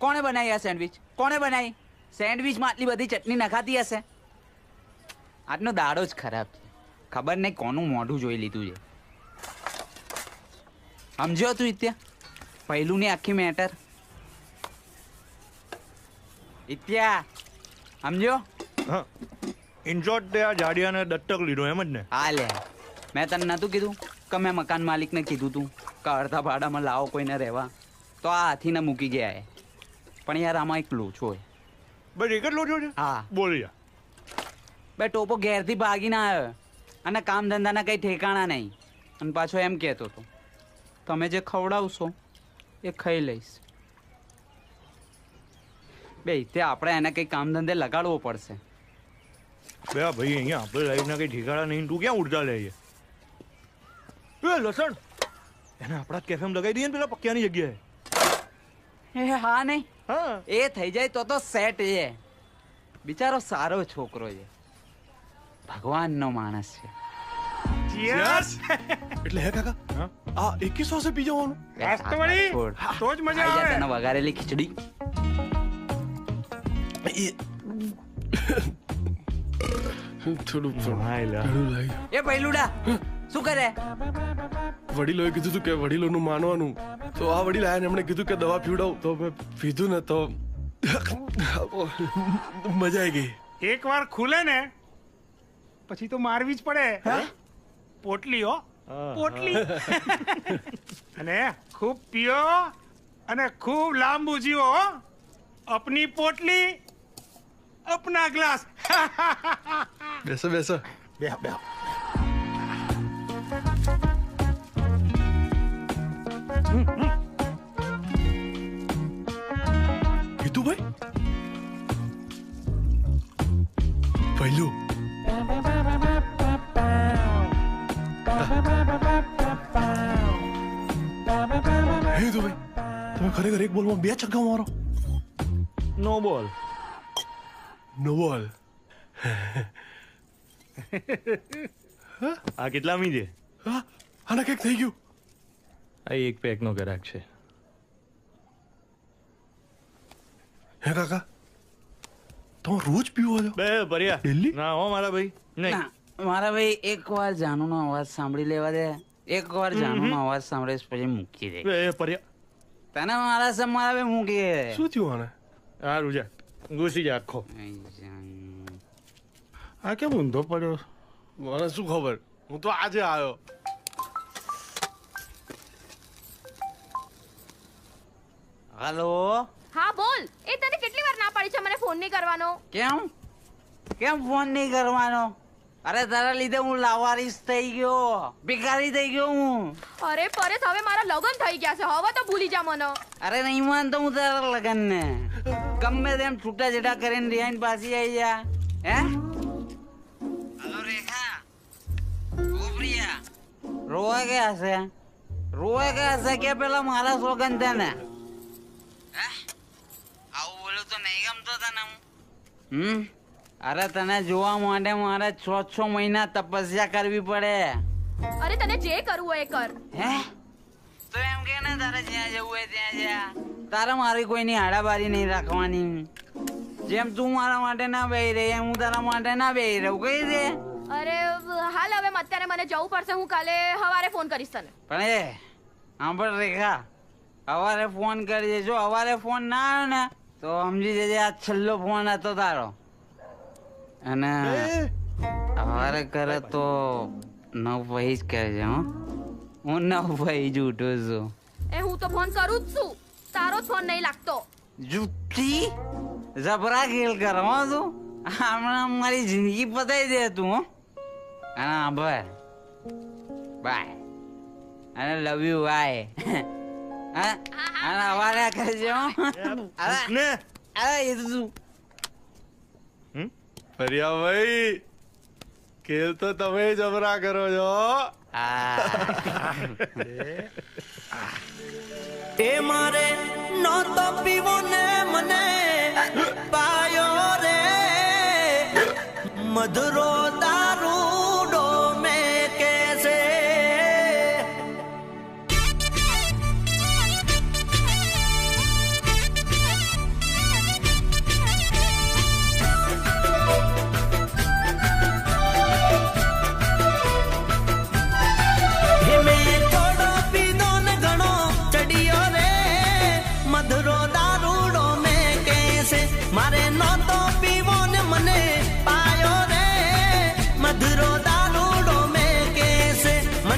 કોણે બનાવી આ સેન્ડવિચ? કોણે બનાવી? સેન્ડવિચમાં આટલી બધી ચટણી નખાતી હશે? આજનો દાડો જ ખરાબ છે. ખબર નહીં કોનું મોઢું જોઈ લીધું છે. સમજ્યો તું ઇત્યા? પહેલું ની આખી મેટર. ઇત્યા સમજ્યો? હા, ઇન શોર્ટ તે આ જાડિયાને દત્તક લીધો એમ જ ને? હા લે, મેં તને નહોતું કીધું કે મેં મકાન માલિકને કીધું તું કે અડધા ભાડામાં લાવો કોઈને રહેવા? તો આ હાથીને મૂકી ગયા એ. પણ યાર આમાં એક લોચો હોય. બસ એક જ લોચો છે? હા. બોલી જા. બે ટોપો ઘેરથી ભાગીને આવ્યો અને કામ ધંધાના કંઈ ઠેકાણા નહીં. અને પાછો એમ કહેતો હતો તમે જે ખવડાવશો એ ખાઈ લઈશ. બે તે આપણે એને કંઈ કામ ધંધે લગાડવો પડશે. બે ભાઈ અહીંયા આપણે લાઈફના કઈ ઠેકાણા નહીં, તું ક્યાં ઉડતા લે છે? એ લસણ એને આપણા જ કેફેમાં લગાવી દઈએ ને પેલા પક્યાની જગ્યાએ. એ હા નહીં, હા એ થઈ જાય તો સેટ છે. બિચારો સારો છોકરો છે, ભગવાનનો માણસ છે. એટલે હે કાકા હા? આ 2100 પી જવાનું? તો જ મજા આવે. તને વઘારેલી ખીચડી. થોડું હા, એલા. ઘણું લાગ્યું. એ પૈલુડા શું કરે? વડીલોએ કીધું હતું કે વડીલોનું માનવાનું, તો આ વડીલ આયા ને એમણે કીધું કે દવા પીવડાવું, તો મેં પીધું ને તો મજા આવી ગઈ. એક વાર ખુલે ને પછી તો મારવી જ પડે. પોટલી હો, પોટલી. અને ખૂબ પીઓ અને ખૂબ લાંબુ જીવો હો. અપની પોટલી અપના ગ્લાસ. બેસો બેસો. બે બે કીધું ભાઈ પહેલું હે તો ભાઈ તમે ખરેખર એક બોલમાં 2 છગ્ગા મારો. નો બોલ. નો બોલ. આ કેટલામી છે? હા આને કંઈક થઈ ગયું. આ એક પેકનો ગ્રાહક છે. હે કાકા તમે રોજ પીવો છો? બે ભર્યા Daily? ના હો મારા ભાઈ નહીં. ના, મારા ભાઈ એકવાર જાનુનો અવાજ સાંભળી લેવા દે. એકવાર જાનુનો અવાજ સાંભળીશ પછી મૂકી દે. બે ભર્યા. તને મારા સમ મારા ભાઈ મૂકી દે. શું થયું આને? હા રૂજા ઘૂસી જા આખો. આ કેમ ઊંધો પડ્યો? મને શું ખબર, હું તો આજે આવ્યો. હલો. હા બોલ. એ તને કેટલી વાર ના પાડી છે મને ફોન નહીં કરવાનો? કેમ કેમ ફોન નહીં કરવાનો? અરે તારા લીધે હું લાવારીસ થઈ ગયો, ભિખારી થઈ ગયો હું. અરે પરેશ, હવે મારા લગન થઈ ગયા છે, હવે તો ભૂલી જા મને. અરે નહીં માનતો હું તારા લગન ને. ગમે તેમ છૂટા છેટા કરીને રિહાઈન પાછી આવી જા. હે હલો રેખા, ઓ પ્રિયા, રોવા ગયા છે? રોવા ગયા છે કે પેલા મારા સોગન છે ને? હે આવું બોલું તો નહીં ગમતો તને હું? અરે તને જોવા માટે મારે 6 મહિના તપસ્યા કરવી પડે. અરે તને જે કરવું હોય એ કર. હે તો એમ કે ને તારે જ્યાં જવું હોય ત્યાં જા. તારે મારી કોઈની હાડાબારી નહીં રાખવાની. જેમ તું મારા માટે ના બેહી રહી એમ હું તારા માટે ના બેહી રહું. કહી દે. અરે હાલ હવે અત્યારે મને જવું પડશે, હું કાલે સવારે ફોન કરીશ તને. પણ એ સાંભળ રેખા, સવારે ફોન કરજે. જો સવારે ફોન ના આવ્યો ને તો સમજી જજે આ છેલ્લો ફોન હતો તારો. અને સવારે કરે તો 9 પછી જ કરજે. હો, હું 9 પછી જ ઉઠું છું. એ હું તો ફોન કરું જ છું, તારો જ ફોન નહીં લાગતો. જુઠ્ઠી જબરા ખેલ કરો હો તું. હમણાં મારી જિંદગી પતાવી દે તું. હો અને આભાર, બાય અને લવ યુ બાય. અને અવારે કરજે. હો ને અરે એ તો તું ફરિયા ભાઈ, ખેલ તો તમે જબરા કરો છો. એ મારે નહોતો પીવો ને મને પાયો રે મધુરો દારૂડો મેં કેસે.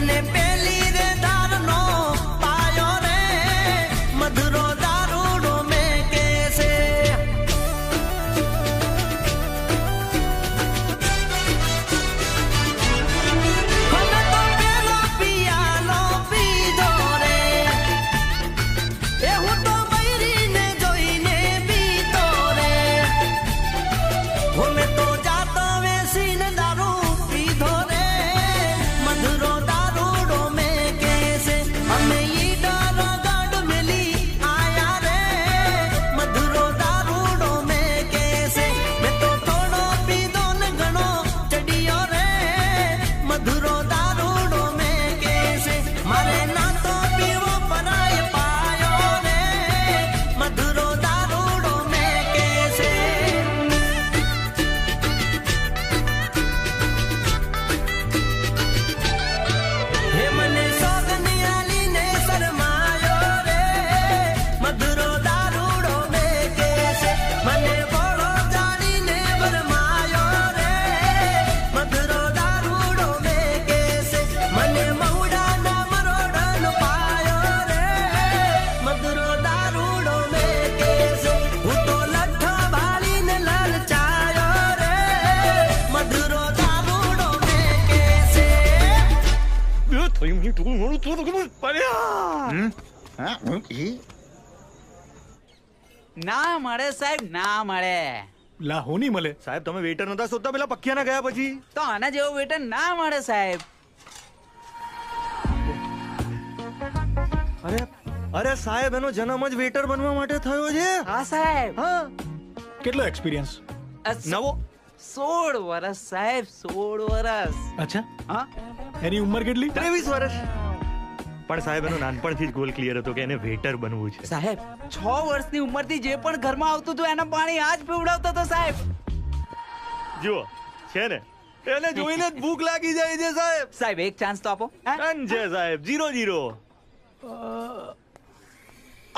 મને પેલી રે દારનો પાયો રે મધુરો દારૂડો મેં કેસે મને તો પેલો પિયાલો પીધો રે એ હું તો બૈરીને જોઈને પીતો રે હું તો જાતો વેસીને દારૂ પીધો રે મધુરો દારૂડો મેં કેસે અમે ઈ ડારો ગાડ મેલી આયા રે મધુરો દારૂડો મેં કેસે મેં તો થોડો પીધો ને ઘણો ચડિયો રે મધુરો દારૂડો મેં કેસે મારે ના તો પીવો પરાય પાયો રે મધુરો દારૂડો મેં કેસે હે મને સોગની આલીને શરમાયો રે મધુરો દારૂડો મેં કેસે મને બોળો જાણીને ભરમાયો રે મધુરો દારૂડો મેં કેસે મને મહુડાના મરોડાનો પાયો રે મધુરો દારૂડો મેં કેસે હું તો લઠ્ઠા ભાળીને લલચાયો રે મધુરો દારૂડો મેં કેસે ના મળે સાહેબ, ના મળે. લા હું નહીં મળે. સાહેબ તમે વેટર નતા શોધતા પેલા પક્યાના ગયા પછી? તો આના જેવો વેટર ના મળે સાહેબ. અરે અરે સાહેબ એનો જન્મ જ વેટર બનવા માટે થયો છે. હા સાહેબ. હા કેટલો એક્સપિરિયન્સ? નવો 16 વર્ષ સાહેબ, 16 વર્ષ. અચ્છા, હા એની ઉંમર કેટલી? 23 વર્ષ. પણ સાહેબ એનો નાનપણથી જ ગોલ ક્લિયર હતો કે એને વેટર બનવું છે. સાહેબ 6 વર્ષની ઉંમરથી જે પણ ઘરમાં આવતું હતું એના પાણી આજ પીવડાવતો હતો સાહેબ. જુઓ છે ને એને જોઈને જ ભૂખ લાગી જાય છે સાહેબ. સાહેબ એક ચાન્સ તો આપો. હા? ડન છે સાહેબ. 0-0.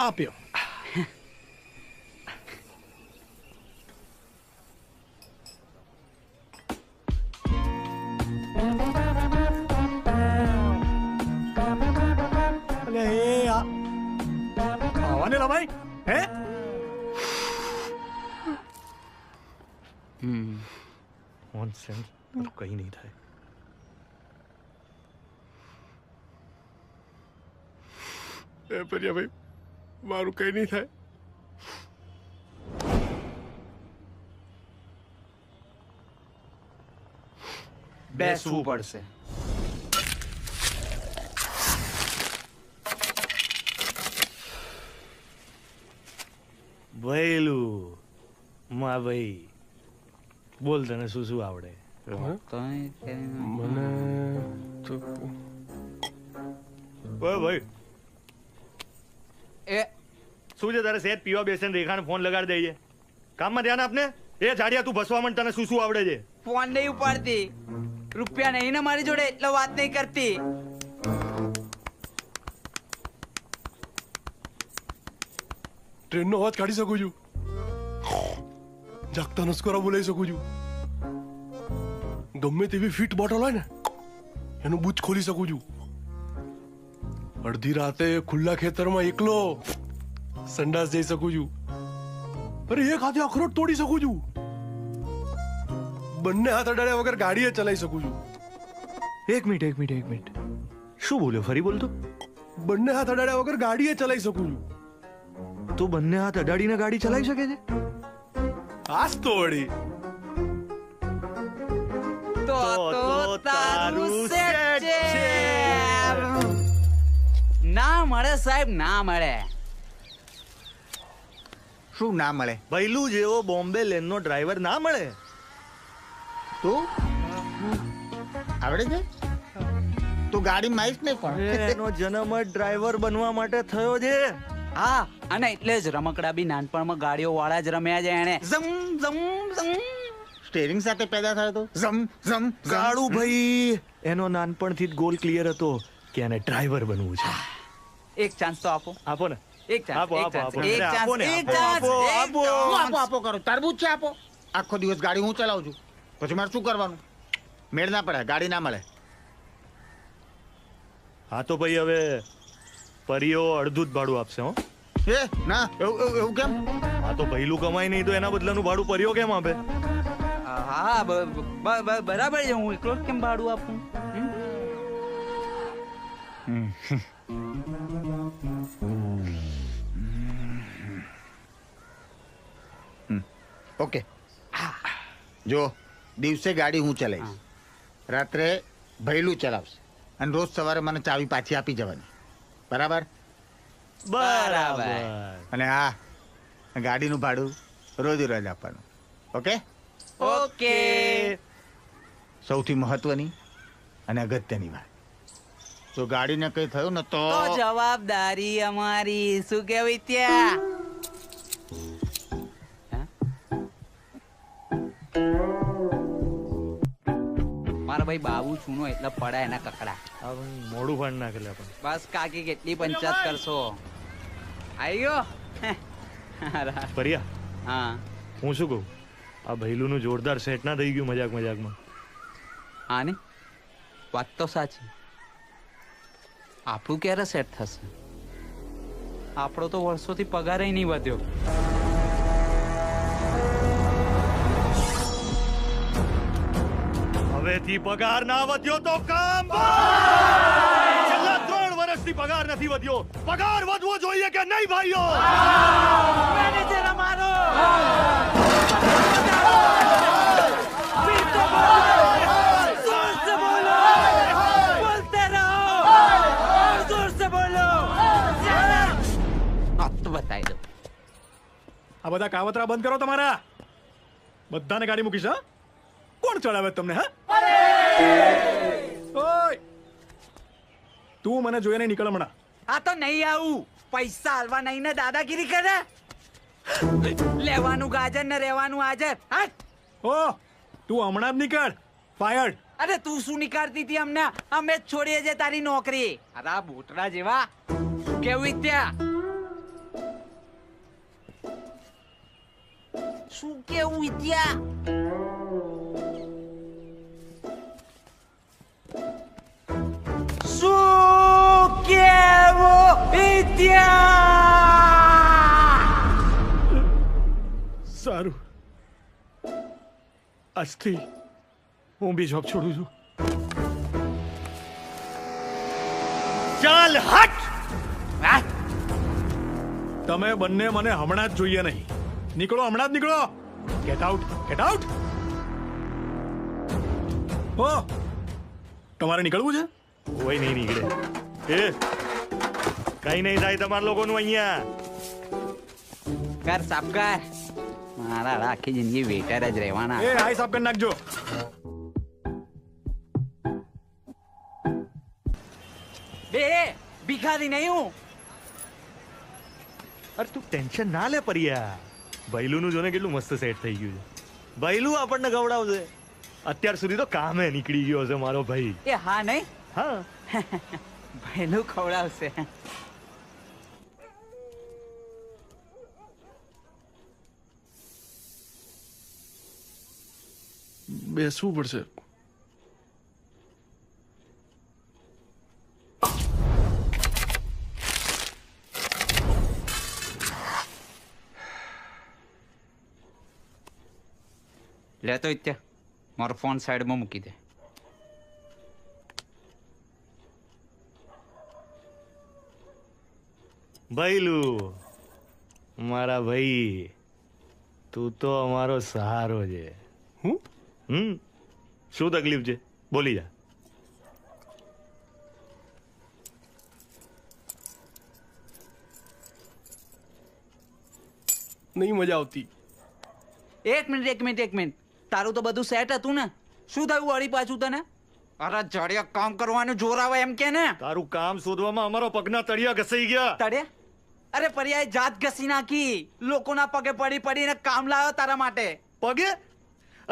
આપ્યો. અલે એ આ ખાવાને લા ભાઈ. હે નોનસેન્સ. કઈ નહીં થાય. એ પરિયા ભાઈ મારું કઈ નહીં થાય. બેસવું પડશે. ભઈલું માં ભાઈ બોલ તને શું શું આવડે? મને તો ઓય ભાઈ એ શું છે તારે સેજ પીવા બેસીને રેખાને ફોન લગાડી દઈએ. કામમાં ધ્યાન આપને. એ જાડિયા તું ભસવા માંડ. તને શું શું આવડે છે? ફોન નહીં ઉપાડતી, રૂપિયા નહીં ને મારી જોડે એટલે વાત નહીં કરતી. ટ્રેનનો અવાજ કાઢી શકું છું, જાગતા નસ્કોરા બોલાવી શકું છું, ગમે તેવી ફિટ બોટલ હોય ને એનું બૂચ ખોલી શકું છું, અડધી રાતે ખુલ્લા ખેતરમાં એકલો સંડાસ જઈ શકું છું, અરે એક હાથે અખરોટ તોડી શકું છું, બંને હાથ અડાડ્યા વગર ગાડીએ ચલાવી શકું છું. એક મિનિટ શું બોલ્યો? ફરી બોલ તો. બંને હાથ અડાડ્યા વગર ગાડીએ ચલાવી શકું છું. તું બંને હાથ અડાડીને ગાડી ચલાવી શકે છે? આજ તો વળી તો તારું સેટ છે. ના મળે સાહેબ, ના મળે. શું ના મળે? ભઈલું જેવો બોમ્બે લેનનો ડ્રાઈવર ના મળે. તું આવડે છે? તું ગાડી માઈશ ને પણ એનો જન્મ જ ડ્રાઈવર બનવા માટે થયો છે. હા, અને એટલે જ રમકડા બી નાનપણમાં ગાડીઓ વાળા જ રમ્યા છે એને. ઝમ ઝમ ઝમ. સ્ટેરિંગ સાથે પેદા થયો તો ઝમ ઝમ કાળુ ભાઈ એનો નાનપણથી જ ગોલ ક્લિયર હતો કે એને ડ્રાઈવર બનવું છે. એક ચાન્સ તો આપો. આપો ને. એક ચાન્સ, આપો, એક આપો, ચાન્સ, આપો. એક અરે, આપો ચાન્સ, ને, એક આપો, ચાન્સ, આપો, એક આપો. હું ચાન્સ. આપો આપો કરો. તરબૂચ છે આપો. આખો દિવસ ગાડી હું ચલાવું છું, પછી મારે શું કરવાનું? મેળ ના પડે, ગાડી ના મળે. હા તો ભાઈ હવે પરીઓ અડધું જ ભાડું આપશે હો. એ ના એવું કેમ? હા તો પહેલું કમાય નહીં તો એના બદલાનું ભાડું પરીઓ કેમ આપે? હા બરાબર છે. હું એકલો જ કેમ ભાડું આપું? ઓકે જો દિવસે ગાડી હું ચલાવીશ, રાત્રે ભૈલું ચલાવશે અને રોજ સવારે મને ચાવી પાછી આપી જવાની. બરાબર? બરાબર. અને હા, ગાડીનું ભાડું રોજ આપવાનું. ઓકે? ઓકે. સૌથી મહત્વની અને અગત્યની વાત, જો ગાડીને કઈ થયું ને તો તો જવાબદારી અમારી. શું કેવું ત્યાં? મારા ભાઈ બાબુ છુનો એટલે પડા એના કકડા. હા પણ મોડું ફાડ નાખેલા પણ. બસ કાકી કેટલી પંચાયત કરશો. આવી ગયો. પર્યા, હા હું શું કહું, આ ભૈલુનું જોરદાર સેટ ના થઈ ગયું મજાકમાં? હા ને, વાત તો સાચી. આપણું ક્યારે સેટ થશે? આપણો તો વર્ષોથી પગાર નહીં વધ્યો. હવેથી પગાર ના વધ્યો તો કામ છેલ્લા 3 વર્ષથી પગાર નથી વધ્યો. પગાર વધવો જોઈએ કે નહીં ભાઈઓ? મેનેજર અમારો બતાવી દો. આ બધા કાવતરા બંધ કરો તમારા. બધાને ગાડી મૂકીશ. હા, કોણ ચડાવે તમને? હા, ઓય તું મને જોઈને નીકળ હમણાં. આ તો નહીં આવું. પૈસા હાલવા નહીં ને દાદાગીરી કરે. લેવાનું ગાજર ને રહેવાનું હાજર. હટ. ઓ તું હમણાં જ નીકળ. ફાયર્ડ. અરે તું શું નીકળતી હતી અમને? અમે જ છોડીએ છે તારી નોકરી. અરે આ બોટડા જેવા. શું કેવું ત્યાં? શું કેવું ત્યાં? શું કેવું ત્યાં? સારું, આજથી હું બી જોબ છોડું છું. ચાલ હટ. હા? તમે બંને મને હમણાં જ જોઈએ નહીં. નીકળો, હમણાં જ નીકળો. Get out, get out. ઓ તમારે નીકળવું છે? કોઈ નહીં નીકળે. એ કઈ નહીં થાય તમારા લોકોનું અહીંયા. કર સાફ કર. મારા આખી જિંદગી વેટર જ રહેવાના. એ આઈ સાફ કરી નાખજો. બે ભિખારી નહીં હું. અરે તું ટેન્શન ના લે પર્યા. ભૈલુનું જોને કેટલું મસ્ત સેટ થઈ ગયું છે. ભૈલું આપણને ગવડાવશે. અત્યાર સુધી તો કામે નીકળી ગયો છે મારો ભાઈ. એ હા નહીં. હા, ભૈલું ખવડાવશે. બેસવું પડશે. લેતો ત્યાં મારો ફોન સાઈડમાં મૂકી દે. ભૈલું મારા ભાઈ, તું તો અમારો સહારો છે. શું તકલીફ છે બોલી જા. નહીં મજા આવતી. એક મિનિટ. તારું તો બધું સેટ હતું ને? શું થયું વળી પાછું તને? અરે જડિયા કામ કરવાનું જોર આવે એમ કે ને? તારું કામ શોધવામાં અમારો પગના તળિયા ઘસાઈ ગયા. તડે? અરે પર્યાય જાત ઘસી નાખી. લોકોના પગે પડીને કામ લાવ્યો તારા માટે. પગે?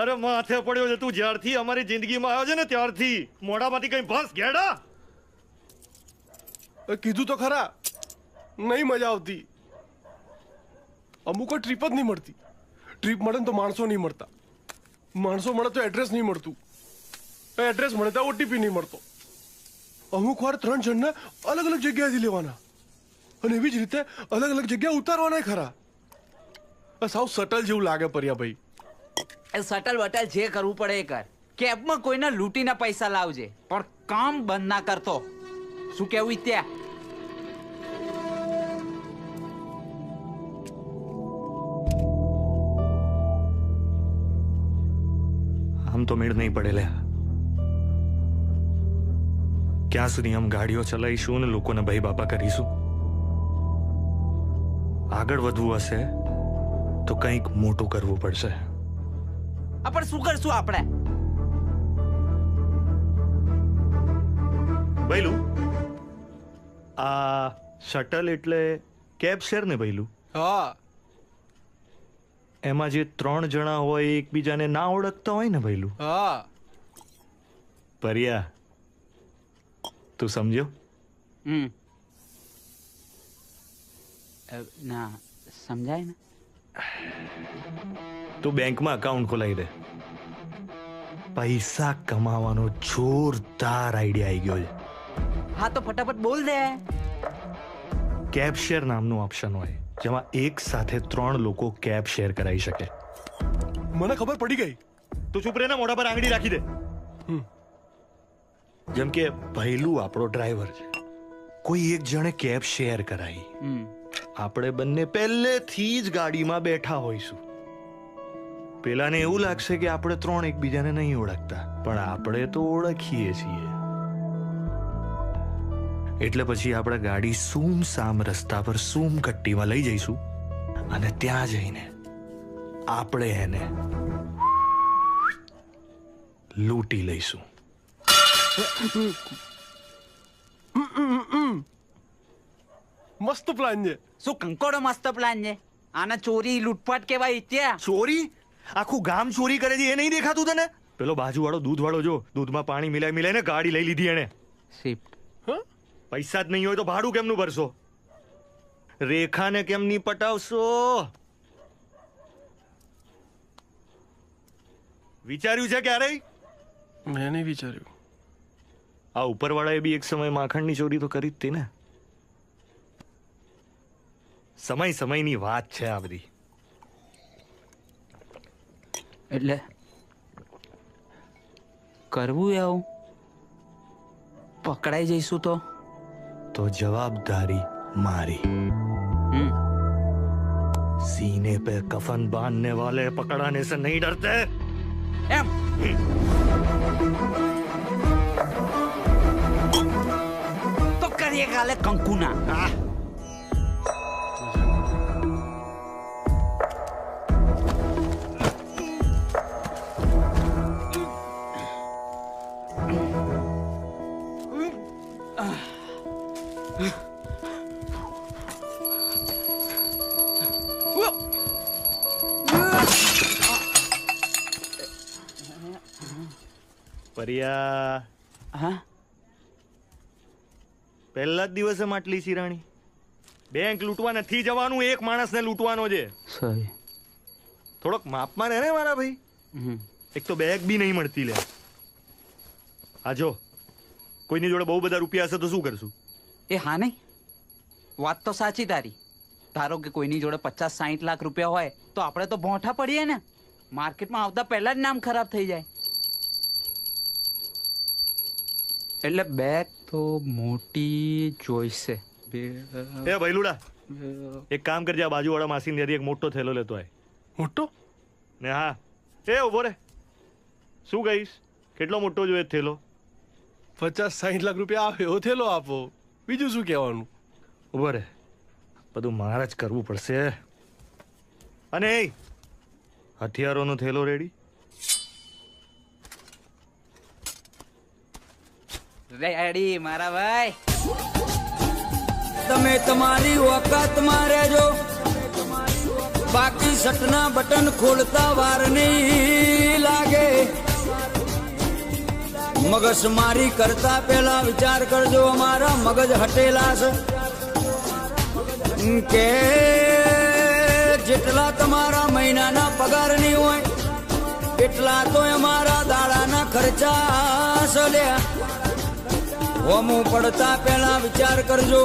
અરે માથે પડ્યો છે તું જ્યારથી અમારી જિંદગીમાં આવ્યો છે ને ત્યારથી. મોઢામાંથી કઈ ભસ ઘેડા. કીધું તો ખરા, નહીં મજા આવતી. અમુક ટ્રીપ જ નહીં મળતી. ટ્રીપ મળે ને તો માણસો નહીં મળતા. માણસો મળે તો એડ્રેસ નહીં મળતું. એડ્રેસ મળે તો ઓટીપી નહીં મળતો. અમુક વાર 3 જણને અલગ અલગ જગ્યાએથી લેવાના અને એવી જ રીતે અલગ અલગ જગ્યા ઉતારવાના ખરા. સાવ સટલ જેવું લાગે પર્યાભાઈ. એ સટલ વટલ જે કરવું પડે એ કર. કેબમાં કોઈને લૂંટીને પૈસા લાવજે, પણ કામ બંધ ના કરતો. શું કેવું ત્યાં? આમ તો મેળ નહીં પડે લે. ક્યાં સુધી આમ ગાડીઓ ચલાવીશું ને લોકોને ભાઈ બાપા કરીશું? આગળ વધવું હશે તો કંઈક મોટું કરવું પડશે. પણ શું કરશું આપણે? ભઈલું, આ શટલ એટલે કેબ શેર ને ભઈલું? હા. એમાં જે 3 જણા હોય એકબીજાને ના ઓળખતા હોય ને ભઈલું? હા. પરિયા, તું સમજ્યો? ના સમજાય ને. તું બેંકમાં અકાઉન્ટ ખોલાવી દે. પૈસા કમાવાનો જોરદાર આઈડિયા આવી ગયો છે. હા તો ફટાફટ બોલ દે. કેબ શેર નામનું ઓપ્શન હોય જેમાં એક સાથે 3 લોકો કેબ શેર કરાવી શકે. મને ખબર પડી ગઈ. તું ચૂપ રહે ને, મોઢા પર આંગળી રાખી દે. જેમ કે ભઈલું આપણો ડ્રાઈવર છે, કોઈ એક જણે કેબ શેર કરાવી, આપણે બંને પહેલેથી જ ગાડીમાં બેઠા હોઈશું. પેલાને એવું લાગશે કે આપણે 3 એકબીજાને નહીં ઓળખતા, પણ આપણે તો ઓળખીએ છીએ. એટલે પછી આપણે ગાડી સૂમસામ રસ્તા પર સૂમ કટ્ટીમાં લઈ જઈશું અને ત્યાં જઈને આપણે એને લૂંટી લઈશું. મસ્ત પ્લાન છે. શું કંકોડો મસ્ત પ્લાન છે? આને ચોરી લૂંટફાટ કેવાય ત્યાં. ચોરી? આખું ગામ ચોરી કરે છે એ નહીં દેખાતું તને? પેલો બાજુવાળો દૂધવાળો જો દૂધમાં પાણી મિલાઈને ગાડી લઈ લીધી એને. શિફ્ટ. પૈસા જ નહીં હોય તો ભાડું કેમનું ભરશો? રેખાને કેમ નહીં પટાવશો? વિચાર્યું છે ક્યારેય? મેં નહીં વિચાર્યું. આ ઉપરવાળાએ બી એક સમય માખણની ચોરી તો કરી જ હતી ને. સમયની વાત છે આ બધી. એટલે કરવું આવું? પકડાઈ જઈશું તો જવાબદારી મારી. सीने पे कफन बांधने वाले पकड़ाने से नहीं डरते एम तो करिए काले कंकुना. પરિયા, હા પહેલા જ દિવસે માટલી સિરાણી. બેંક લૂંટવા નથી જવાનું, એક માણસને લૂંટવાનો છે. સહી. થોડોક માપમાં રહે ને મારા ભાઈ. એક તો બેગ બી નહીં મળતી લે. આ જો કોઈની જોડે બહુ બધા રૂપિયા હશે તો શું કરશું? એ હા નહીં, વાત તો સાચી તારી. ધારો કે કોઈની જોડે 50-60 લાખ રૂપિયા હોય તો આપણે તો ભોંઠા પડીએ ને. માર્કેટમાં આવતા પહેલા જ નામ ખરાબ થઈ જાય. એટલે બેગ તો મોટી જોઈશે. એ ભઈલુડા, એક કામ કરજે, આ બાજુવાળા માસીને ત્યાંથી એક મોટો થેલો લેતો આય. મોટો? ને હા, એ ઉભો રે. શું કહીશ? કેટલો મોટો જોઈએ થેલો? 50-60 લાખ રૂપિયા આવે એવો થેલો આપો, બીજું શું કહેવાનું? ઉભો રે, બધું મારે જ કરવું પડશે. અને એ હથિયારોનો થેલો રેડી? રેડી મારા ભાઈ. તમે તમારી વખત માં રહેજો, બાકી સટના બટન ખોલતા વાર નહીં લાગે. મગજ મારી કરતા પેલા વિચાર કરજો, અમારા મગજ હટેલા છે કે જેટલા તમારા મહિનાના પગાર નહીં હોય એટલા તો અમારા દાડાના ખર્ચા છે. હોમું પડતા પહેલા વિચાર કરજો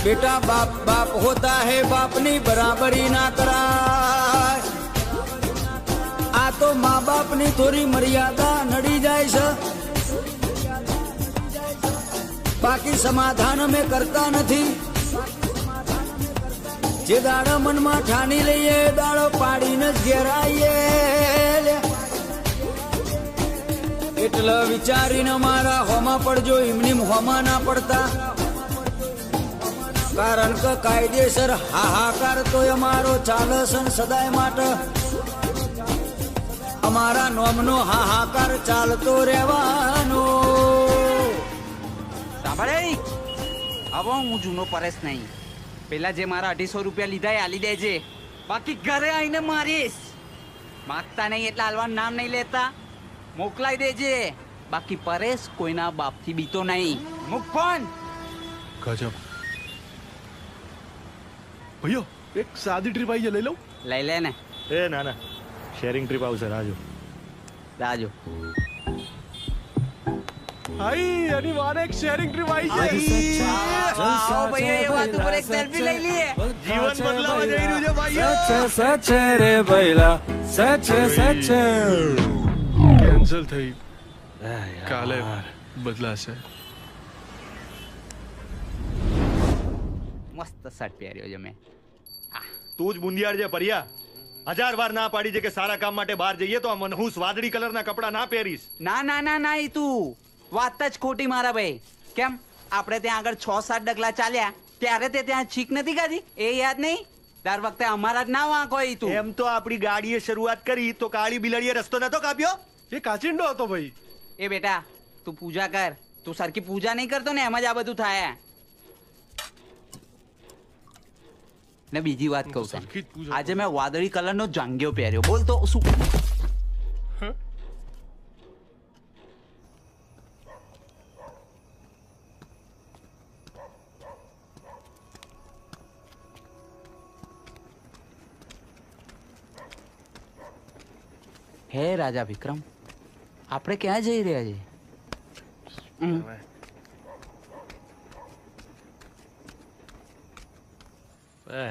બેટા બાપ બાપ હોતા હે બાપની બરાબરી ના કરાય આ તો મા બાપની થોડી મર્યાદા નડી જાય છે બાકી સમાધાન અમે કરતા નથી જે દાડો મનમાં ઠાની લઈએ દાડો પાડીને જ ઘેરાઈએ એટલે વિચારીને મારા હોમાં પડજો એમની હોમાં ના પડતા કારણ કે કાયદેસર હાહાકાર તો અમારો ચાલે છે સદાય માટે અમારા નોમનો હાહાકાર ચાલતો રહેવાનો સાંભળે હવે હું જૂનો પરેશ નહીં પેલા જે મારા 250 રૂપિયા લીધા એ આલી દેજે બાકી ઘરે આવીને મારીશ માગતા નહીં એટલે હાલવાનું નામ નહીં લેતા મોકલાઈ દેજે બાકી પરેશ કોઈના બાપથી બીતો નહીં મુક ફોન ગજબ ભૈયો એક સાદી ટ્રીપ આવી જાય લઈ લઉં લઈ લે ને એ ના ના શેરિંગ ટ્રીપ આવશે રાજો રાજો આઈ એની વારે એક શેરિંગ ટ્રીપ આવી જાય આવો ભાઈ એ વાત ઉપર એક સેલ્ફી લઈ લઈએ જીવન બદલાવા જઈ રહ્યું છે ભાઈઓ સચ રે ભૈલા સચ કેન્સલ થઈ કાલે બદલાશે મસ્ત શર્ટ પહેર્યો છે મેં તું જ બુંદિયાળ છે પરિયા 1000 વાર ના પાડી છે કે સારા કામ માટે બહાર જઈએ તો આ મનહૂસ વાદળી કલરના કપડા ના પહેરીશ ના ના ના ના ઈ તું વાત જ ખોટી મારા ભાઈ કેમ આપણે ત્યાં આગળ 6-7 ડગલા ચાલ્યા ત્યારે તે ત્યાં છીક નથી ખાધી એ યાદ નહીં દર વખતે અમારા જ ના વાંક હોય તું એમ તો આપણી ગાડીએ શરૂઆત કરી તો કાળી બિલાડીએ રસ્તો નતો કાપ્યો એ કાચિંડો હતો ભાઈ એ બેટા તું પૂજા કર તું સરખી પૂજા નહીં કરતો ને એમ જ આ બધું થાય ને બીજી વાત કહું છું સરખી જ પૂજા આજે મેં વાદળી કલરનો જાંગિયો પહેર્યો બોલ તો શું હે રાજા વિક્રમ આપણે ક્યાં જઈ રહ્યા છીએ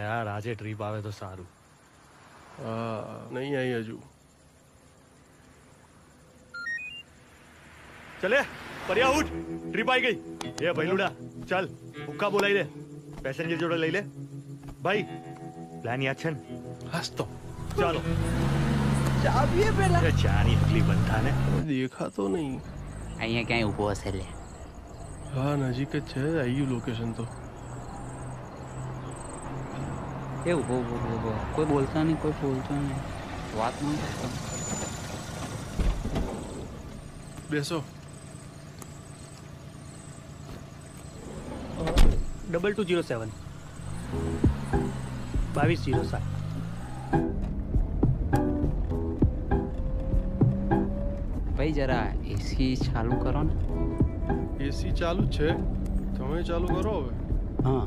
યાર આજે ટ્રીપ આવે તો સારું નહીં આવી હજુ ચલે પરિયા ઉઠ ટ્રીપ આવી ગઈ એ ભૈલુડા ચાલ હુક્કા બોલાવી દે પેસેન્જર જોડે લઈ લે ભાઈ પ્લાન યાદ છે ને હાસ તો ચાલો ચાવીએ પેલા એ ચાની એટલી બંધા ને દેખાતો નહીં અહીંયા ક્યાંય ઊભો હશે લે હા નજીક જ છે આવી ગયું લોકેશન તો એ ઊભો કોઈ બોલતા નહીં કોઈ બોલતા નહીં વાત નહીં કરતો બેસો 2207 2207 ભાઈ જરા એસી ચાલુ કરો ને એસી ચાલુ જ છે તમે ચાલુ કરો હવે હા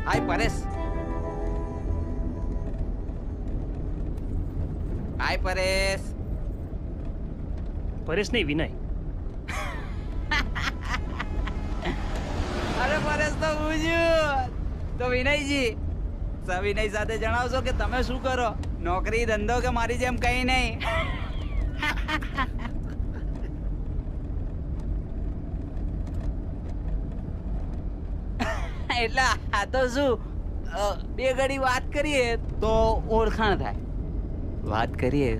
હાય પરેશ હાય પરેશ પરેશ નહીં વિનય અરે પરેશ તો પૂછ્યું તો વિનયજી સવિનય સાથે જણાવશો કે તમે શું કરો નોકરી ધંધો કે મારી જેમ કઈ નહીં એટલે આ તો શું બે ઘડી વાત કરીએ તો ઓળખાણ થાય વાત કરીએ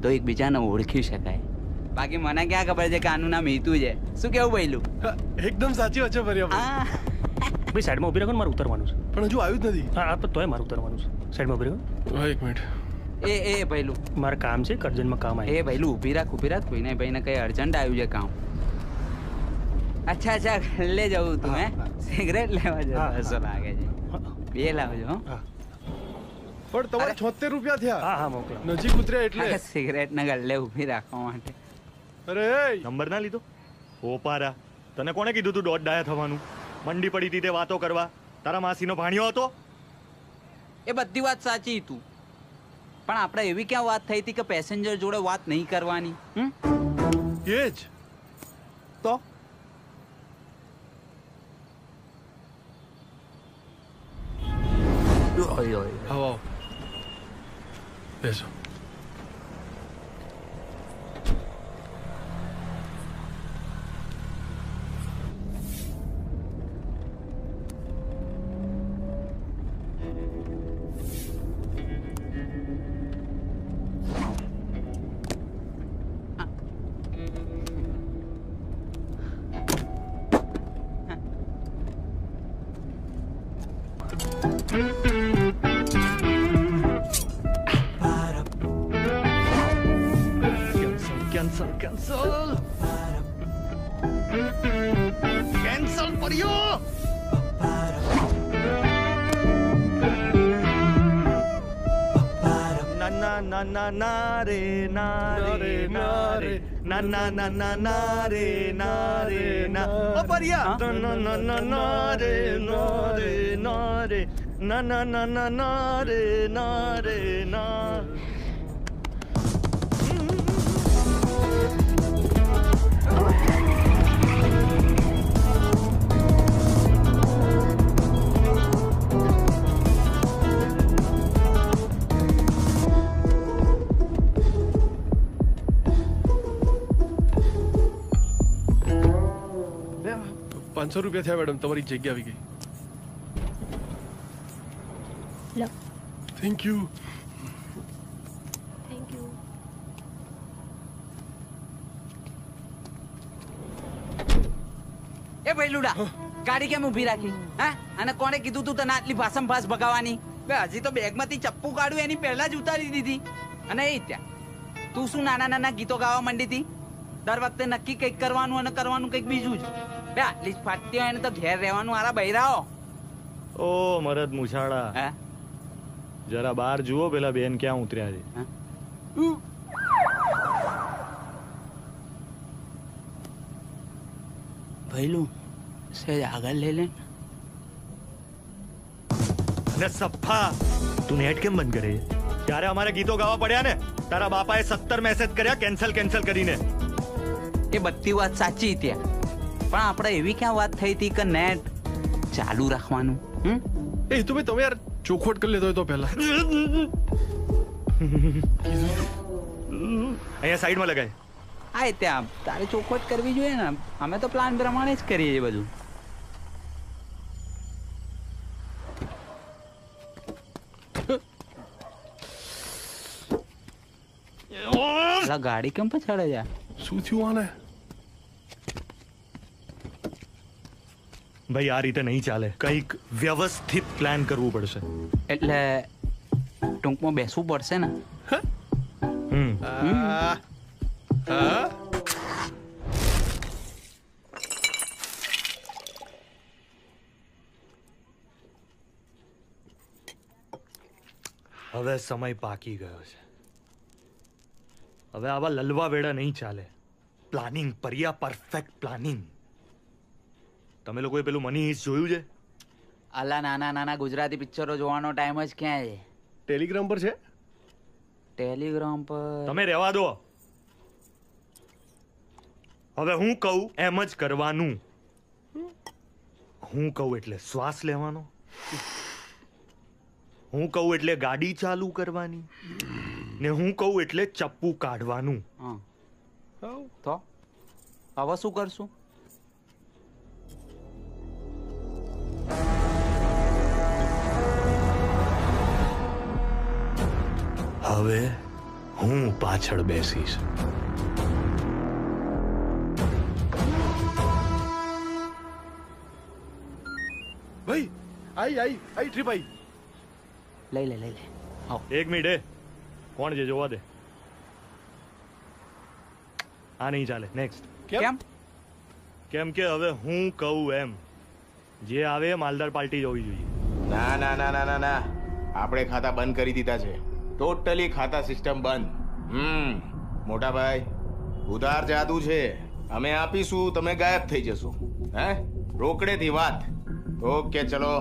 તો એકબીજાને ઓળખી શકાય બાકી મને ક્યાં ખબર છે કે આનું નામ હિતુ છે શું કેવું પહેલું એકદમ સાચી વાત છે ભર્યા ભાઈ સાઈડમાં ઊભી રાખો ને મારે ઉતરવાનું છે પણ હજુ આવ્યું જ નથી હા તો તોય મારે ઉતરવાનું છે સાઈડમાં ઊભી રાખો હા એક મિનિટ એ પહેલું મારે કામ છે કરજનમાં કામ એ પહેલું ઊભી રાખ ભાઈને કઈ અર્જન્ટ આવ્યું છે કામ અચ્છા લે જવું તું હે સિગરેટ લેવા જતો લાગે છે બે લાવજો હો પણ તમારે 76 રૂપિયા થયા હા હા મોકલો નજીક ઉતર્યા એટલે સિગરેટ ના ગલ્લે ઊભી રાખવા માટે અરે નંબર ના લીધો ઓપારા તને કોણે કીધું તું દોઢ ડાયા થવાનું મંડી પડી હતી તે વાતો કરવા તારા માસીનો ભાણિયો હતો એ બધી વાત સાચી તું, પણ આપણે એવી ક્યાં વાત થઈ હતી કે પેસેન્જર જોડે વાત નહીં કરવાની? એ જ તો આવો બેસો. કેન્સલ પડ્યો. ના ના ના ના રે ના રે ના રે ના ના ના ના ના રે ના રે ના. ઓ પરિયા. ના ના ના ના રે ના રે ના રે ના ના ના ના ના રે ના રે ના. ₹500 થયા મેડમ, તમારી જગ્યા આવી ગઈ. લો. Thank you. Thank you. એ ભઈલુડા, ગાડી કેમ ઊભી રાખી? હા, અને કોણે કીધું તું તને આટલી ભાષમ ભાષ ભગાવાની? બે હજી તો બેગમાંથી ચપ્પુ કાઢ્યું એની પહેલા જ ઉતારી દીધી. અને એ ત્યાં તું શું નાના નાના ગીતો ગાવા માંડી હતી? દર વખતે નક્કી કંઈક કરવાનું અને કરવાનું કંઈક બીજું જ. બે આટલી જ ફાટતી હોય ને તો ઘેર રહેવાનું. આરા બૈરાઓ. ઓ મરદ મુછાળા, હે જરા બહાર જુઓ પેલા બેન ક્યાં ઉતર્યા છે. ભઈલું સહેજ આગળ લઈ લે. અને સફા તું નેટ કેમ બંધ કરે? ત્યારે અમારે ગીતો ગાવા પડ્યા ને, તારા બાપાએ 17 મેસેજ કર્યા કેન્સલ કેન્સલ કરીને. એ બધી વાત સાચી ત્યાં, પણ આપણે એવી ક્યાં વાત થઈ હતી કે નેટ ચાલુ રાખવાનું? એ તો ભાઈ તમે યાર ચોખવટ કરી લેતો હોય તો પહેલા. અહીંયા સાઈડમાં લગાય. હા, એ ત્યાં તારે ચોખવટ કરવી જોઈએ ને. અમે તો પ્લાન પ્રમાણે જ કરીએ છીએ બધું. ગાડી કેમ પછાડે છે? શું થયું આને? ભાઈ આ રીતે નહીં ચાલે, કંઈક વ્યવસ્થિત પ્લાન કરવું પડશે. એટલે ટૂંકમાં બેસવું પડશે ને. હવે સમય પાકી ગયો છે. હવે આવા લલવા વેડા નહીં ચાલે. Planning Pariya, perfect planning. તમે લોકોએ પેલું મની હિસ્ટ જોયું છે? આલા નાના નાના ગુજરાતી પિક્ચરો જોવાનો ટાઈમ જ ક્યાં છે? ટેલિગ્રામ પર છે. ટેલિગ્રામ પર તમે રહેવા દો. હવે હું કહું એમ જ કરવાનું. હું કહું એટલે શ્વાસ લેવાનો, હું કહું એટલે ગાડી ચાલુ કરવાની, ને હું કહું એટલે ચપ્પુ કાઢવાનું. તો હવે શું કરશું? હવે હું પાછળ બેસીશ. ભાઈ આઈ ટ્રીપ આઈ. લઈ લે. એક મિનિટ. કોણ છે જોવા દે. આ નહીં ચાલે. નેક્સ્ટ. કેમ? કેમ કે હવે હું કહું એમ જે આવે માલદાર પાર્ટી જોવી જોઈએ. ના ના ના ના ના ના, આપણે ખાતા બંધ કરી દીધા છે. ટોટલી ખાતા સિસ્ટમ બંધ. મોટા ભાઈ, ઉધાર જાદુ છે. અમે આપીશું, તમે ગાયબ થઈ જશો. હે, રોકડેથી વાત. ઓકે ચલો.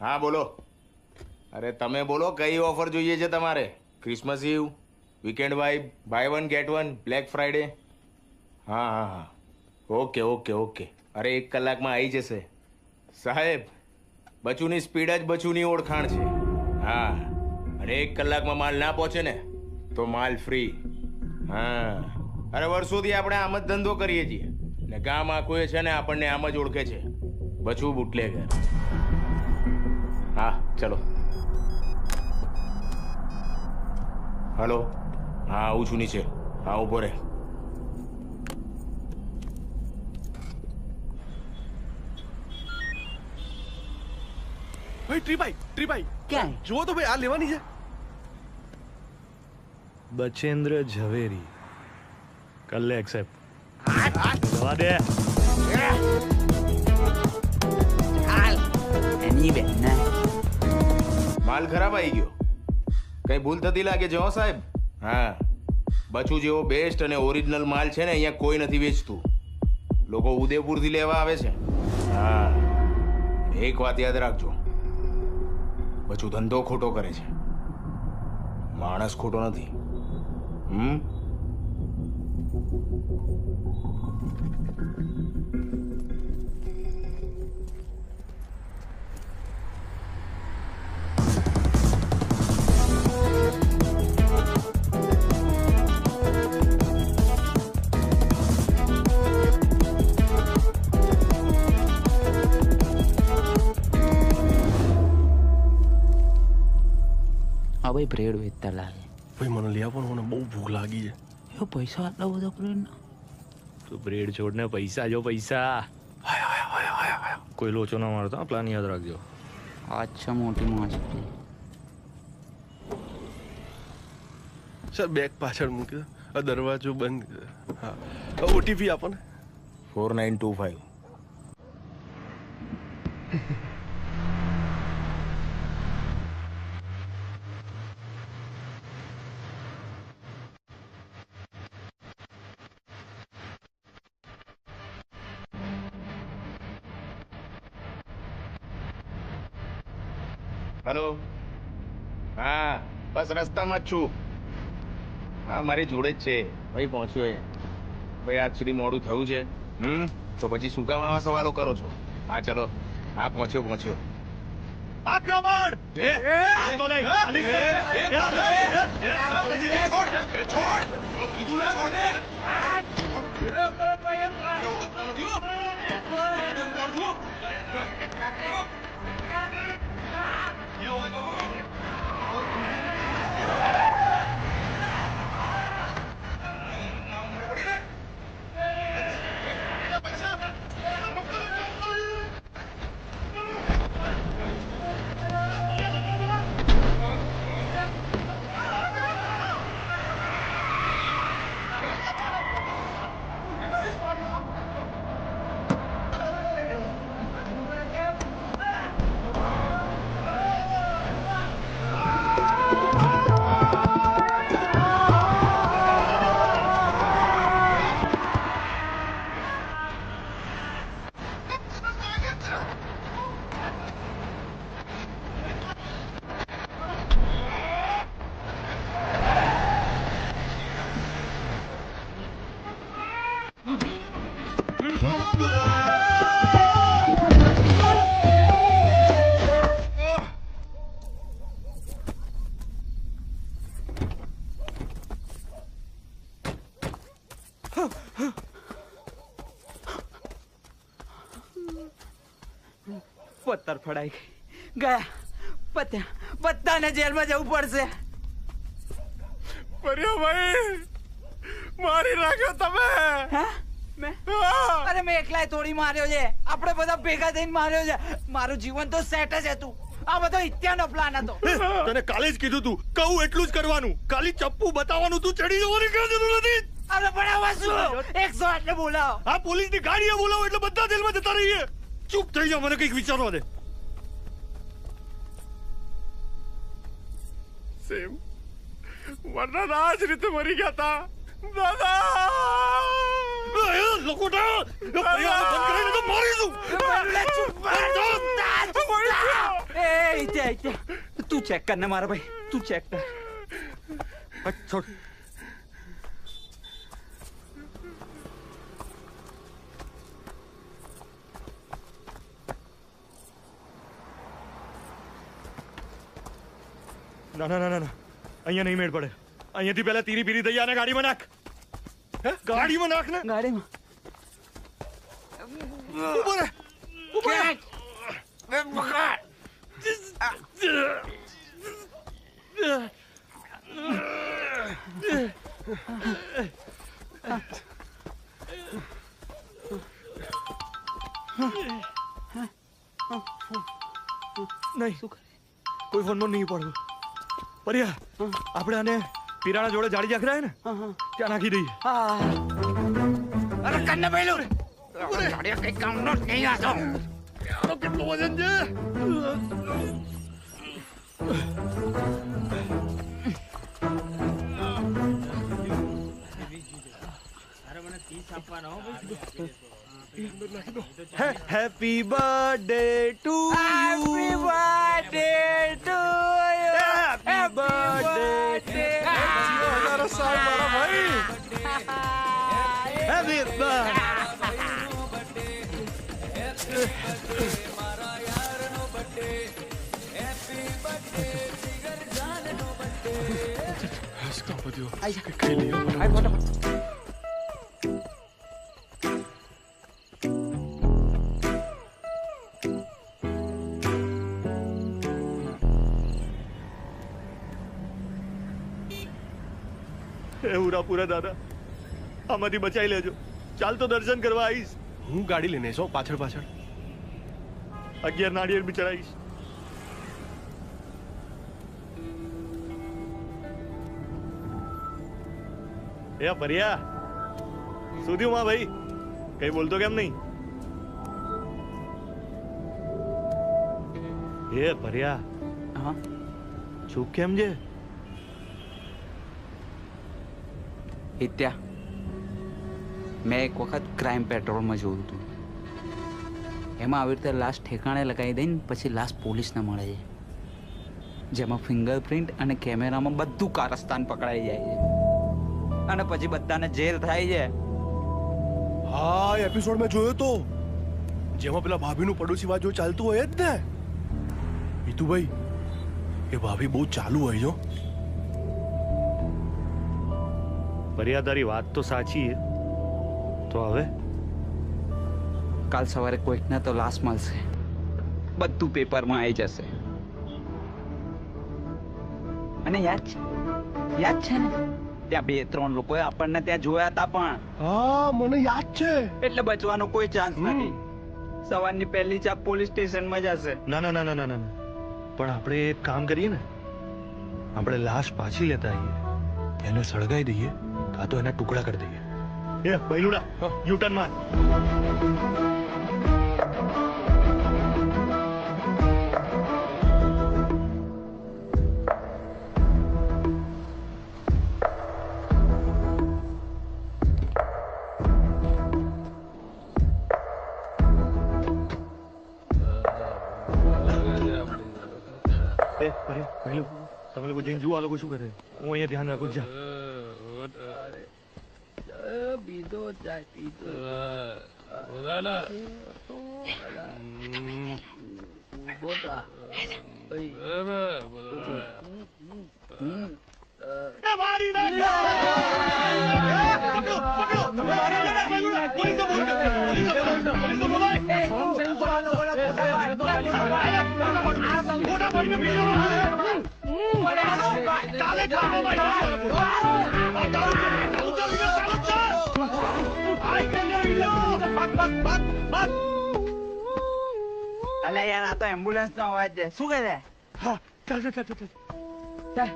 હા બોલો. અરે તમે બોલો, કઈ ઓફર જોઈએ છે તમારે? Christmas Eve, weekend vibe, buy 1 get 1, Black Friday? હા હા હા, ઓકે ઓકે ઓકે. અરે 1 કલાકમાં આવી જશે સાહેબ. બચુની સ્પીડ જ બચુની ઓળખાણ છે. હા, અને 1 કલાકમાં માલ ના પહોંચે ને તો માલ ફ્રી. હા, અરે વર્ષોથી આપણે આમ જ ધંધો કરીએ છીએ ને ગામ આખું છે ને આપણને આમ જ ઓળખે છે. બચું બુટલેગર. હા ચલો. હલો, હા આવું છું નીચે. હા ઉભો રે. ભાઈ ટ્રીભાઈ ક્યાં? જુઓ તો ભાઈ, આ લેવાની છે. બચેન્દ્ર ઝવેરી. કર લે એક્સેપ્ટ. જવા દે. હાલ એની બેન ના માલ ખરાબ આવી ગયો. કઈ ભૂલ થતી લાગે છે હો સાહેબ. હા, બચુ જેવો બેસ્ટ અને ઓરિજિનલ માલ છે ને અહીંયા કોઈ નથી વેચતું. લોકો ઉદયપુરથી લેવા આવે છે. હા, એક વાત યાદ રાખજો, બચુ ધંધો ખોટો કરે છે, માણસ ખોટો નથી. હા ભાઈ, બ્રેડ વેચતા લાગે. ભાઈ મને લઈ આપો ને, મને બહુ ભૂખ લાગી છે. એ પૈસા આટલા બધા બ્રેડ તું બ્રેડ છોડ ને પૈસા જો પૈસા. કોઈ લોચો ના મારતો, પ્લાન યાદ રાખજો. અચ્છા, મોટી માછલી. સર બેગ પાછળ મૂકી દો, આ દરવાજો બંધ. હા, ઓટીપી આપો ને. 4925. હેલો. હા બસ રસ્તામાં જ છું. હા મારી જોડે જ છે ભાઈ. પહોંચ્યો એ ભાઈ. આજ સુધી મોડું થયું છે. તો પછી શું કામ આવા સવાલો કરો છો? હા ચલો. હા પહોંચ્યો. આક્રમણ! પત્તર ફડાઈ ગયા. બધાને જેલમાં જવું પડશે. ભાઈ મારી નાખ્યો તમે. અરે મેં એકલાય થોડી માર્યો છે, આપણે બધા ભેગા થઈને માર્યો છે. મારું જીવન તો સેટ જ હતું. આ બધો ઇત્યાનો પ્લાન હતો. તને કાલે જ કીધું તું, કહું એટલું જ કરવાનું. કાલી ચપ્પુ બતાવવાનું, તું ચડી જવાની ક્યાં જરૂર નથી. અરે પણ આવા શું? 108 ને બોલાવો. આ પોલીસની ગાડીએ બોલાવો એટલે બધા જેલમાં જતા રહીએ. ચૂપ થઈ જાઓ, મને કંઈક વિચારવા દે. સેમ વરના આ જ રીતે મરી ગયા હતા દાદા. લોકોટા બંધ કરીને તો મારીશું. તું ચેક કર ને મારા ભાઈ, તું ચેક કર. છોડ. ના ના ના ના ના, અહીંયા નહીં મેળ પડે. અહીંયાથી પહેલા તીરી પીરી દઈ આને ગાડીમાં નાખ. ગાડીમાં નાખ ને. ગાડીમાં ઉભો રહે. ઉભો રહે. નહીં, કોઈ ફોનમાં નહીં પડવું. પરિયા, આપણે આને પીરાણા જોડે જાડી જાખરાય ને ત્યાં નાખી દઈએ. અરે કન્ને બેલું ગાડીયા કઈ કામ નો નહીં આતો. કેટલું વજન છે? Happy birthday to you. Happy birthday to you. Happy birthday. મારા ભાઈ. Happy birthday. પૂરા દાદા, આમાંથી બચાઈ લેજો. ચાલ તો દર્શન કરવા આવીશ. હું ગાડી લઈને છો પાછળ પાછળ. 11 નાળિયેર બી ચડાવીશ. એ પરિયા, સુધી માં ભાઈ કઈ બોલતો કેમ નહીં? એ પરિયા, હા ચૂપ કેમ છે? હિત્યા, મેં એક વખત ક્રાઇમ પેટ્રોલમાં જોયું હતું. એમાં આવી રીતે લાશ ઠેકાણે લગાવી દઈને પછી લાશ પોલીસને મળે છે, જેમાં ફિંગરપ્રિન્ટ અને કેમેરામાં બધું કારસ્તાન પકડાઈ જાય છે અને પછી બધાને જેલ થાય છે. હા, એપિસોડ મેં જોયો તો, જેમાં પેલા ભાભીનું પડોશી વાત જો ચાલતું હોય જ ને. હિતુભાઈ, એ ભાભી બહુ ચાલુ હોય જો. પરિયા, તારી વાત તો સાચી છે. તો હવે કાલ સવારે કોઈકને તો લાશ મળશે, બધું પેપરમાં આવી જશે. અને યાદ છે ને, ત્યાં 2-3 લોકોએ આપણને ત્યાં જોયા હતા પણ. હા, મને યાદ છે. એટલે બચવાનો કોઈ ચાન્સ નથી. સવારની પહેલી ચાપ પોલીસ સ્ટેશનમાં જશે. ના ના ના ના ના ના, પણ આપણે એક કામ કરીએ ને, આપણે લાશ પાછી લેતા આવીએ, એને સળગાઈ દઈએ, કાં તો એના ટુકડા કરી દઈએ. એ બૈલુડા, યુટર્ન માર. પહેલું તમે લોકો જઈને જુઓ આ લોકો શું કરે. હું અહીંયા ધ્યાન રાખું. જા. પીધો જાય પીધો. અલે યાર, આ તો એમ્બ્યુલન્સ નો અવાજ છે. શું કહે? હા, ચાલ ચાલ ચાલ ચાલ.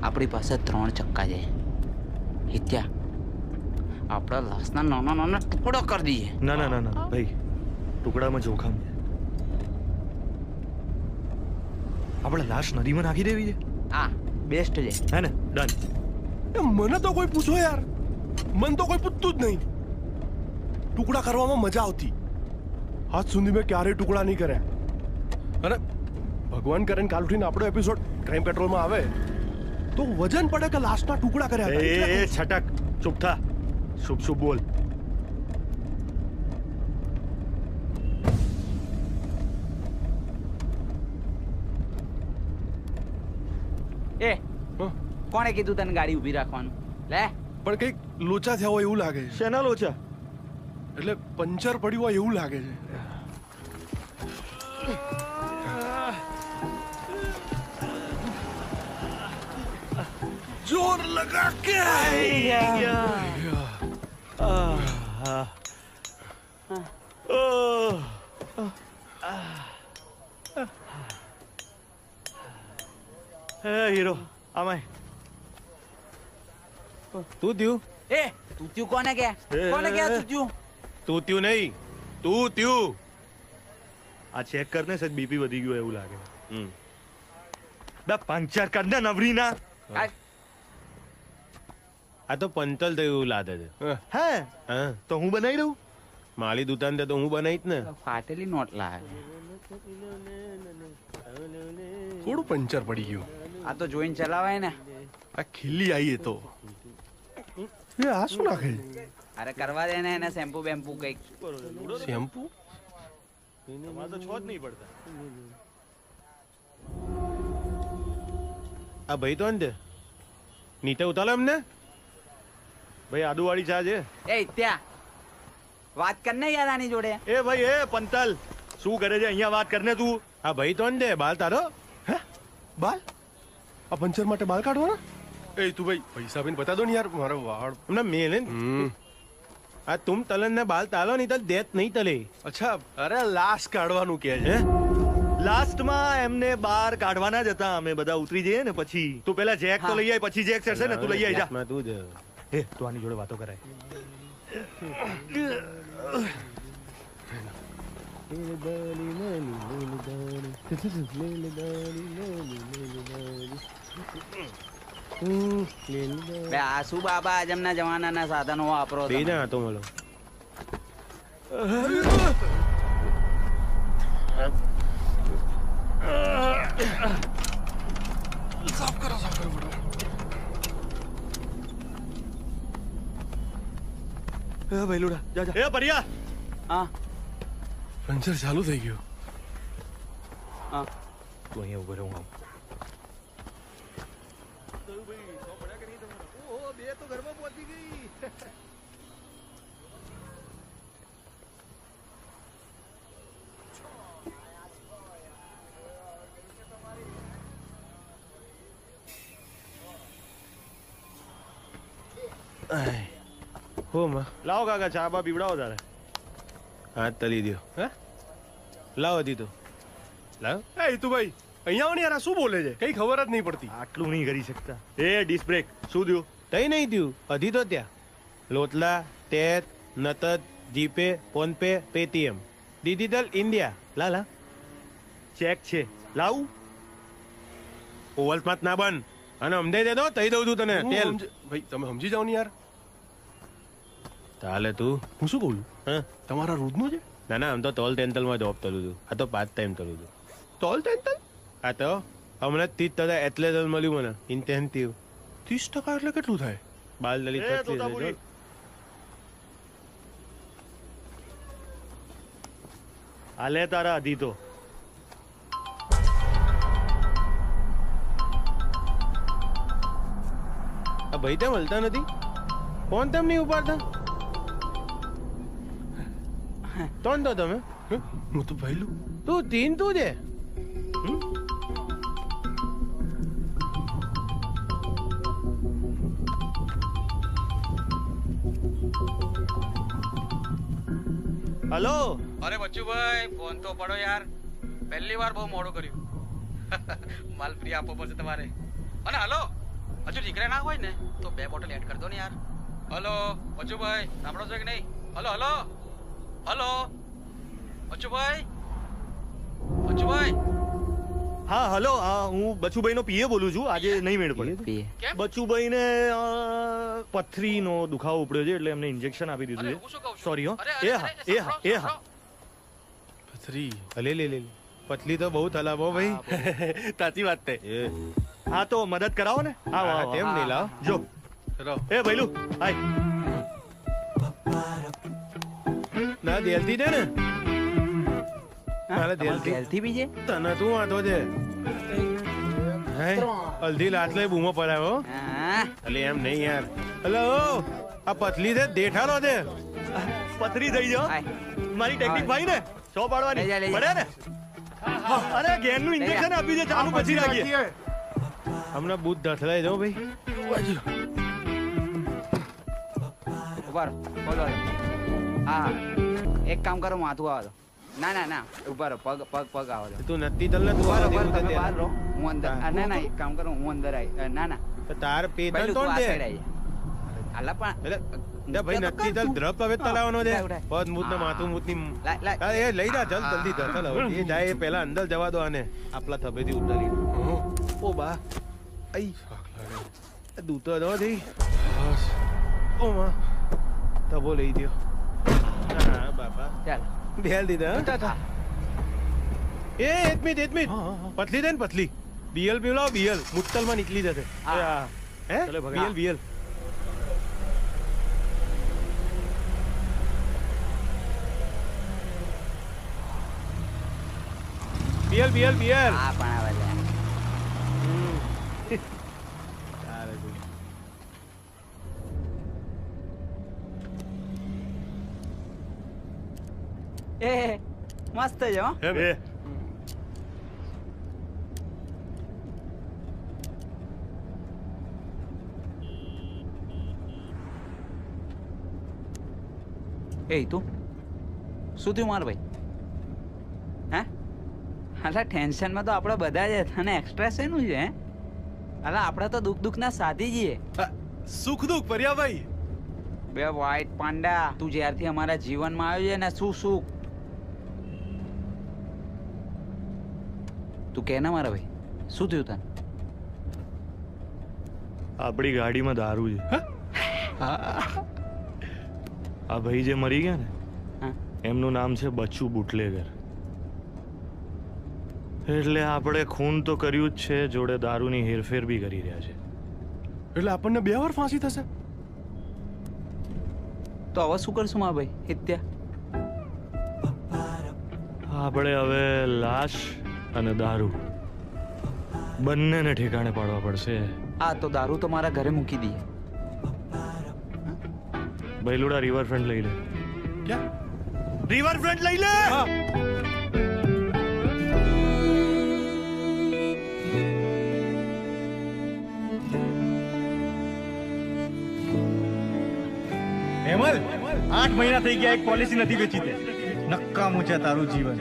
આપણી પાસે 3 ચક્કા છે. હિત્યા, આપણા લાશના નાના નાના ટુકડો કરી દઈએ. ના ના ના ના ભાઈ, ટુકડામાં જોખમ છે. આપણે લાશ નદીમાં નાખી દેવી છે. હા બેસ્ટ છે. હે ને? ડન. મને તો કોઈ પૂછો યાર, મને તો કોઈ પૂછતું જ નહીં. ટુકડા કરવામાં મજા આવતી. આજ સુધી મેં ક્યારેય ટુકડા નહીં કર્યા. અને ભગવાન કરે ને કાલ ઉઠીને આપણો એપિસોડ ક્રાઇમ પેટ્રોલમાં આવે તો વજન પડે કે લાસ્ટના ટુકડા કર્યા હતા. એ છટક, ચૂપ થા. શુભ શુભ બોલ. એ કોણે કીધું તને ગાડી ઊભી રાખવાનું? લે પણ કંઈક લોચા થયા હોય એવું લાગે છે. શેના લોચા? એટલે પંચર પડ્યું હોય એવું લાગે છે. જોર લગા કે હીરો આમાય તું ત્યું એ તું ત્યું કોને કે? કોને કે તું ત્યું? તું ત્યું નહીં, તું ત્યું. આ ચેક કરને સજ બીપી વધી ગયું એવું લાગે. બે પંચર કરને નવરીના. આ તો પંચલ થયું એવું લાગે છે. હે હા તો હું બનાવી દઉં. મારી દુકાન તો હું બનાવી જ ને. ફાટેલી નોટ લાગે. થોડું પંચર પડી ગયું. આ તો જોઈને ચલાવાય ને. આ ખીલી આવી તો એ આ શું નાખે? અરે કરવા દે ને એને શેમ્પુ બેમ્પુ કઈક. શેમ્પુ તમારે તો છો જ નહીં પડતા. આ ભાઈ તો ને નીચે ઉતારો એમને. ભાઈ આદુવાળી ચા છે. એ ત્યાં વાત કરને યાર આની જોડે. એ ભાઈ એ પંતલ શું કરે છે અહીંયા? વાત કરને તું. આ ભાઈ તો ને બાલ તારો. હે બાલ? આ પંચર માટે બાલ કાઢવાના? એ તું ભાઈ પૈસા આપીને બતા દો ને યાર, મારો વાળ હમણાં મેલે ને. આ તુમ તલન ને બાલ તાલો નહીં તો દેત નહીં તલે. અચ્છા, અરે લાશ કાઢવાનું કે છે. લાસ્ટમાં એમને બહાર કાઢવાના જ હતા. અમે બધા ઉતરી જઈએ ને પછી. તું પેલા જેક તો લઈ આય, પછી જેક ચડશે ને તું લઈ આય જા. તું જ એ તું આની જોડે વાતો કરાય. બે આસુ બાબા આજમના જમાનાના સાધનો વાપરો તમે. બેના તો મળો. સાફ કરો ફટાફટ. એ ભૈલુડા જા જા. એ પરિયા. હા પંચર ચાલુ થઈ ગયું. હા તું અહીંયા ઉભો રહે, હું આવું. હો માં લાવો કાકા ચા બા પીવડાવો તારે. હાથ તલી દો. હે લાવો દીધો. લાવ. એ તું ભાઈ અહીંયા આવો ને યાર, આ શું બોલે છે? કઈ ખબર જ નહીં પડતી. આટલું નહીં કરી શકતા. એ ડિસ્ક બ્રેક શું થયું? તઈ નહીં થયું, અધી તો ત્યાં લોટલા ટેટ નતદ GPay PhonePe Paytm digital India. લાલા ચેક છે લાવું. ઓવલસ્માર્ટ ના બન અને અમદે દે દો તઈ દઉં છું તને તેલ. ભાઈ તમે સમજી જાઓ ને યાર. તાલે તું હું શું કહું? હા તમારા રોજનું છે? ના ના આમ તો તોલ ટેન્ટલમાં જોબ કરું છું. આ તો પાર્ટ ટાઈમ કરું છું. તોલ ટેન્ટલ? આ તો હમણાં 30% એટલે જ મળ્યું મને ઇન્ટેન્સિવ. 30% એટલે કેટલું થાય? બાલ દલિત એ તોતાપુરી. આલે તારા અધી તો. આ ભાઈ તેમ હલતા નથી. ફોન તેમ નહીં ઉપાડતા. તોન તો તમે હું તો ભઈલું. તું તીન તું છે. હલો. અરે બચ્ચુભાઈ ફોન તો પડો યાર. પહેલી વાર બહુ મોડું કર્યું. માલ ફ્રી આપવો પડશે તમારે. અને હલો હજુ નીકળ્યા ના હોય ને તો 2 બોટલ એડ કરી દો ને યાર. હલો બચ્ચુભાઈ સાંભળો છો કે નહીં? હલો હલો હલો હા હલો હું બચુભાઈ નો પીએ બોલું છું. આજે નહીં મેળ પડે. બચુભાઈ ને પથરીનો દુખાવો ઉપડ્યો છે એટલે એમને ઇન્જેક્શન આપી દીધું છે. સોરી હો. એ હા પથરી લે લે લે પતલી તો બહુ તલાબો ભાઈ. સાચી વાત તે. હા તો મદદ કરાવો ને. આવો કેમ નહીં લાવ જો એ ભઈલું હાય ના દેલથી દે ને મારે દેલથી તેલથી બીજે તને તું વાંધો છે હે હલ્દી લાટલે બૂમો પડાયો અલે એમ નહીં યાર. હલો આ પતલી છે દેઠાલો છે. પથરી થઈ જાઓ મારી ટેકનિક ભાઈ ને 100 પાડવાની પડે ને. અરે ગેન નું ઇન્જેક્શન આપ્યું છે ચાલુ પછી રાખીએ. હમણાં બૂથ દઠલાઈ જાઓ ભાઈ. ઉભા બોલો. હા એક કામ કરો માથું આવો. ના ના ના ઉભા રહો. પગ પગ પગ આવો. તું નક્કી તલ ને તું બહાર રહો. હું અંદર ના ના એક કામ કરો હું અંદર આવી. ના ના તાર પેટન તોડ દે. આલા પણ ભાઈ નક્કી તલ દ્રપ હવે તલાવનો છે. પદ મૂત ને માથું મૂત ની એ લઈ જા જલ્દ જલ્દી ચાલ એ જાય એ પહેલા અંદર જવા દો આને આપલા થબેથી ઉતારી. ઓ બા આઈ દૂતો દો દી. ઓ માં તબો લઈ દ્યો. હા બાપા ચાલ બેલ દીધા. એ એક મિનિટ પતલી દે ને પતલી બીએલ પીવડાવ બીએલ મુત્તલ માં નીકળી જશે. હે BL BL BL BL BL. હા પણ આવે એ મસ્ત છે હો. એ તું શું થયું માર ભાઈ? હે અલા ટેન્શનમાં તો આપણે બધા જ અને એક્સ્ટ્રા શેનું છે? હે અલા આપણે તો દુઃખ દુઃખ ના સાધી જઈએ. સુખ દુઃખ પર્યાભાઈ બે વ્હાઈટ પાંડા તું જ્યારથી અમારા જીવનમાં આવ્યો છે ને શું સુખ તું કે ના મારા ભાઈ શું થયું તને? આપણી ગાડીમાં દારૂ છે. આ ભાઈ જે મરી ગયા ને એમનું નામ છે બચ્ચુ બુટલેગર. એટલે આપણે ખૂન તો કર્યું જ છે જોડે દારૂની હેરફેર બી કરી રહ્યા છે. એટલે આપણને 2 વાર ફાંસી થશે. તો હવે શું કરશું મારા ભાઈ હિત્યા? આપણે હવે લાશ અને દારૂ બંનેને ઠેકાણે પાડવા પડશે. આ તો દારૂ તો મારા ઘરે મૂકી દઈએ. ભૈલુડા રિવરફ્રન્ટ લઈ લે. ક્યાં રિવરફ્રન્ટ લઈ લે. હેમલ 8 મહિના થઈ ગયા એક પોલિસી નથી વેચી તે. નક્કામું છે તારું જીવન.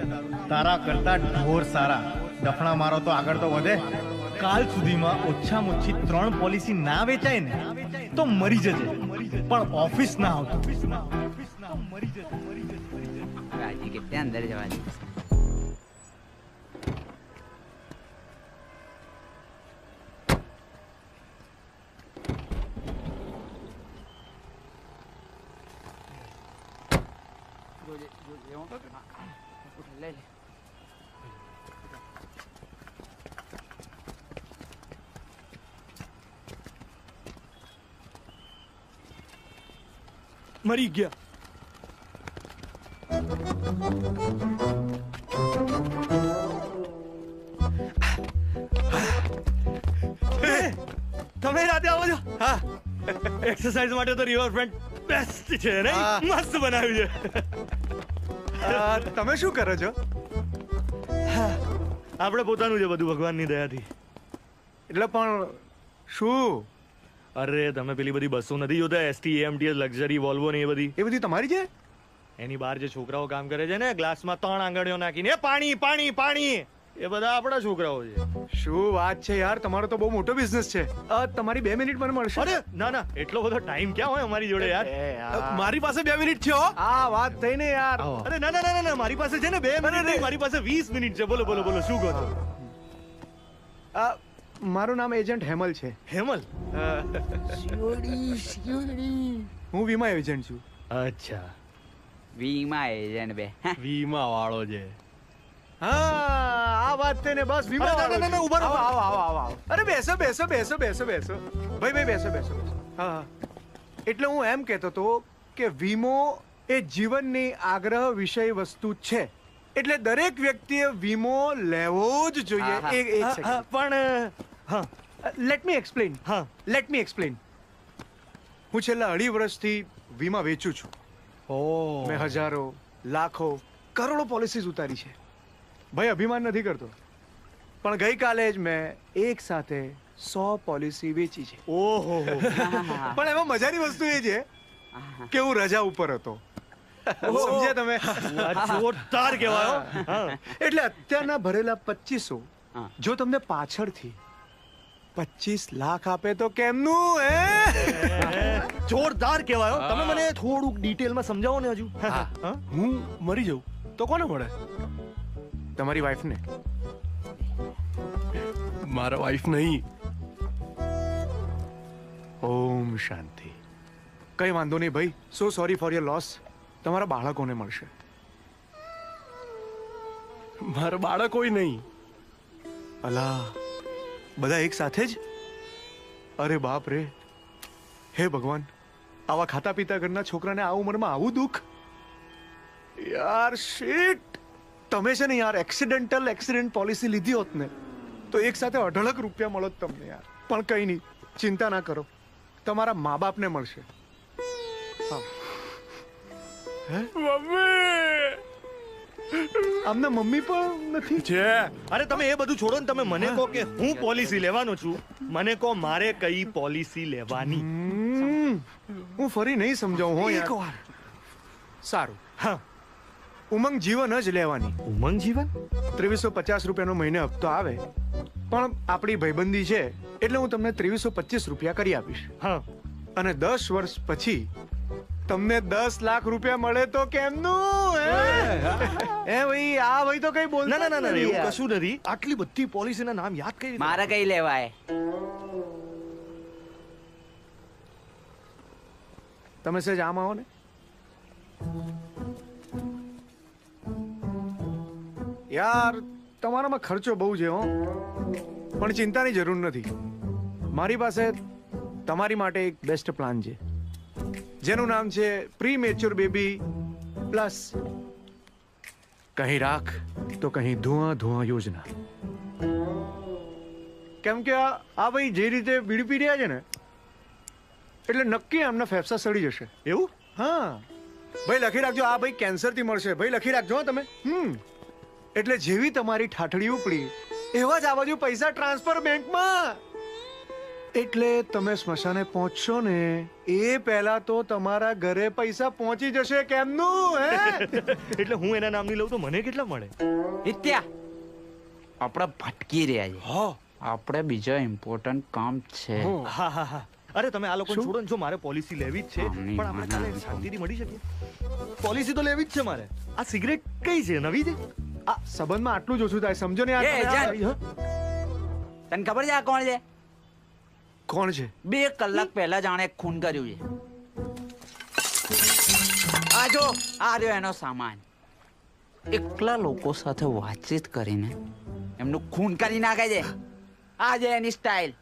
તારા કરતા ઢોર સારા. દફણા મારો તો આગળ તો વધે. કાલ સુધીમાં ઓછામાં ઓછી 3 પોલિસી ના વેચાય ને તો મરી જજે પણ ઓફિસ ના આવતો. રાજી કે ત્યાં અંદર જવા દે. લે લે મરી ગયા. તમે રાતે આવો છો? હા એક્સરસાઇઝ માટે તો રિવરફ્રન્ટ બેસ્ટ છે ને. મસ્ત બનાવ્યું છે. તમે શું કરો છો? આપણે પોતાનું છે બધું ભગવાનની દયાથી. એટલે પણ શું? અરે તમે પેલી બધી બસો નથી જોતા એસટી એમટીએસ લક્ઝરી વોલ્વો ને એ બધી તમારી છે? એની બહાર જે છોકરાઓ કામ કરે છે ને ગ્લાસમાં 3 આંગળીઓ નાખીને પાણી પાણી પાણી એ બધા આપણા છોકરાઓ છે. શું વાત છે યાર, તમારો તો બહુ મોટો બિઝનેસ છે. તમારી 2 મિનિટ મને મળશે? અરે ના ના, એટલો બધો ટાઈમ ક્યાં હોય અમારી જોડે યાર. મારી પાસે 2 મિનિટ છે હો. આ વાત થઈ ને યાર. અરે ના ના ના ના, મારી પાસે છે ને 2 મિનિટ નહીં, મારી પાસે 20 મિનિટ છે. બોલો બોલો બોલો, શું કહો છો? મારું નામ એજન્ટ હેમલ છે. હેમલ? હું વીમા એજન્ટ છું. અચ્છા, વીમા એજન્ટ બે વીમા વાળો છે. હા, આ વાત થઈ ને. બસ વીમા. ના ના ના, ઉભા રહો. આવો આવો આવો આવો. અરે બેસો બેસો બેસો બેસો બેસો ભાઈ બેસો બેસો. હા, એટલે હું એમ કહેતો હતો કે વીમો એ જીવનની આગ્રહ વિષય વસ્તુ છે, એટલે દરેક વ્યક્તિએ વીમો લેવો જ જોઈએ. એક સેકન્ડ પણ હા, લેટ મી એક્સપ્લેન. હા, લેટ મી એક્સપ્લેન. હું છેલ્લા 2.5 વર્ષથી વીમા વેચું છું. મેં હજારો, લાખો, કરોડો પોલિસીઝ ઉતારી છે. ભાઈ અભિમાન નથી કરતો, પણ ગઈકાલે જ મેં એક સાથે 100 પોલિસી વેચી છે. ઓહો. પણ એમાં મજાની વસ્તુ એ છે કે હું રજા ઉપર હતો. સમજ્યા તમે? જોરદાર કહેવાય. હા, એટલે અત્યારના ભરેલા 2500 જો તમને પાછળથી 25 લાખ આપે તો કેમનું? જોરદાર કહેવાય. તમે મને થોડુંક ડિટેલમાં સમજાવો ને હજુ. હું મરી જાઉં તો કોને મળે? તમારી વાઈફને. મારા વાઈફ નહીં. ઓમ શાંતિ. કઈ વાંધો નહીં ભાઈ. સો સોરી ફોર યોર લોસ. તમારા બાળકોને મળશે. મારા બાળકોય નહીં. અલા, બધા એક સાથે જ? અરે બાપ રે, હે ભગવાન, આવા ખાતા પીતા ઘરના છોકરાને આ ઉંમરમાં આવું દુઃખ. યાર શિટ. તમે છે ને યાર એક્સિડન્ટ પોલિસી લીધી હોત ને તો એક સાથે 2.5 લાખ રૂપિયા મળત તમને યાર. પણ કઈ નહીં, ચિંતા ના કરો, તમારા મા બાપને મળશે. આમને મમ્મી પણ નથી છે. અરે તમે એ બધું છોડો ને, તમે મને કહો કે હું પોલિસી લેવાનો છું. મને કહો મારે કઈ પોલિસી લેવાની. હું ફરી નહીં સમજાવું હો યાર. સારું, હા, ઉમંગ જીવન જ લેવાની. ઉમંગ જીવન? 2350 રૂપિયાનો મહિને હપ્તો આવે, પણ આપણી ભાઈબંધી છે એટલે હું તમને 2325 રૂપિયા કરી આપીશ. હા, અને 10 વર્ષ પછી તમને 10 લાખ રૂપિયા મળે તો કેમનું? ભાઈ આ ભાઈ તો કઈ બોલ. ના ના ના, એવું કશું નથી. આટલી બધી પોલિસીના નામ યાદ કરી. મારે કઈ લેવાય? તમે સહેજ આમ આવો ને. યાર તમારામાં ખર્ચો બહુ છે હો, પણ ચિંતાની જરૂર નથી. મારી પાસે તમારી માટે એક બેસ્ટ પ્લાન છે, જેનું નામ છે પ્રી મેચ્યોર બેબી પ્લસ કહી રાખ તો કહી ધુઆં ધુઆં યોજના. કેમ કે આ ભાઈ જે રીતે બીડી પી રહ્યા છે ને, એટલે નક્કી એમના ફેફસા સડી જશે. એવું? હા ભાઈ, લખી રાખજો. આ ભાઈ કેન્સરથી મળશે. ભાઈ લખી રાખજો તમે. એટલે જેવી તમારી ઠાઠડી ઉપડી એવા જ આ બાજુ પૈસા ટ્રાન્સફર બેંકમાં. એટલે તમે સ્મશાને પહોંચશો ને એ પહેલા તો તમારા ઘરે પૈસા પહોંચી જશે. કેમનું? એટલે હું એના નામની લઉં તો મને કેટલા મળે? નિત્યા, આપણે ભટકી રહ્યા છે. આપણે બીજો ઇમ્પોર્ટન્ટ કામ છે. હા હા હા. અરે તમે આ લોકો છોડો ને, જો મારે પોલિસી લેવી જ છે, પણ આપણે કાલે શાંતિથી મળી શકીએ. પોલિસી તો લેવી જ છે મારે. આ સિગરેટ કઈ છે? નવી છે? આ સંબંધમાં આટલું જ ઓછું થાય, સમજો ને યાર. તને ખબર છે આ કોણ છે? કોણ છે? 2 કલાક પહેલા જાણે ખૂન કર્યું છે. આ જો, આ રહ્યો એનો સામાન. એકલા લોકો સાથે વાતચીત કરીને એમનું ખૂન કરી નાખે છે. આ છે એની સ્ટાઇલ.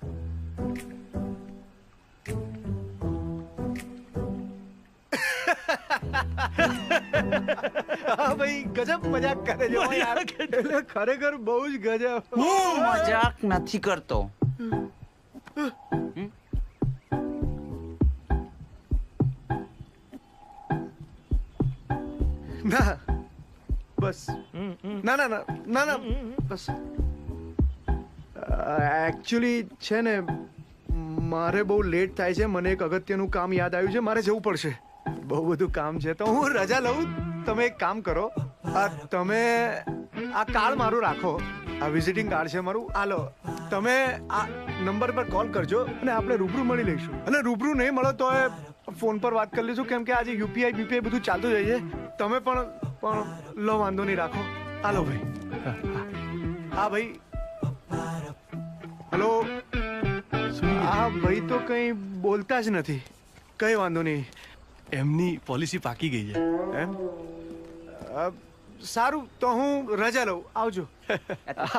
હા ભાઈ, ગજબ મજાક કરે છે યાર. એટલે ખરેખર બહુ જ ગજબ. હું મજાક નથી કરતો. ના બસ. ના ના ના ના ના બસ. એકચ્યુઅલી છે ને, મારે બહુ લેટ થાય છે. મને એક અગત્યનું કામ યાદ આવ્યું છે, મારે જવું પડશે. બહુ બધું કામ છે તો હું રજા લઉં. તમે એક કામ કરો, તમે આ કાર્ડ મારું રાખો આ વિઝિટિંગ કાર્ડ છે મારું. હાલો, તમે આ નંબર પર કોલ કરજો અને આપણે રૂબરૂ મળી લઈશું. અને રૂબરૂ નહીં મળો તો ફોન પર વાત કરી લઈશું, કેમ કે આજે યુપીઆઈ બીપીઆઈ બધું ચાલતું જાય છે. તમે પણ લો, વાંધો નહીં, રાખો. હાલો ભાઈ. હા ભાઈ. હેલો. હા ભાઈ તો કંઈ બોલતા જ નથી. કંઈ વાંધો નહીં. એમની પોલિસી પાકી ગઈ છે. એમ? સારું, તો હું રજા લઉં. આવજો.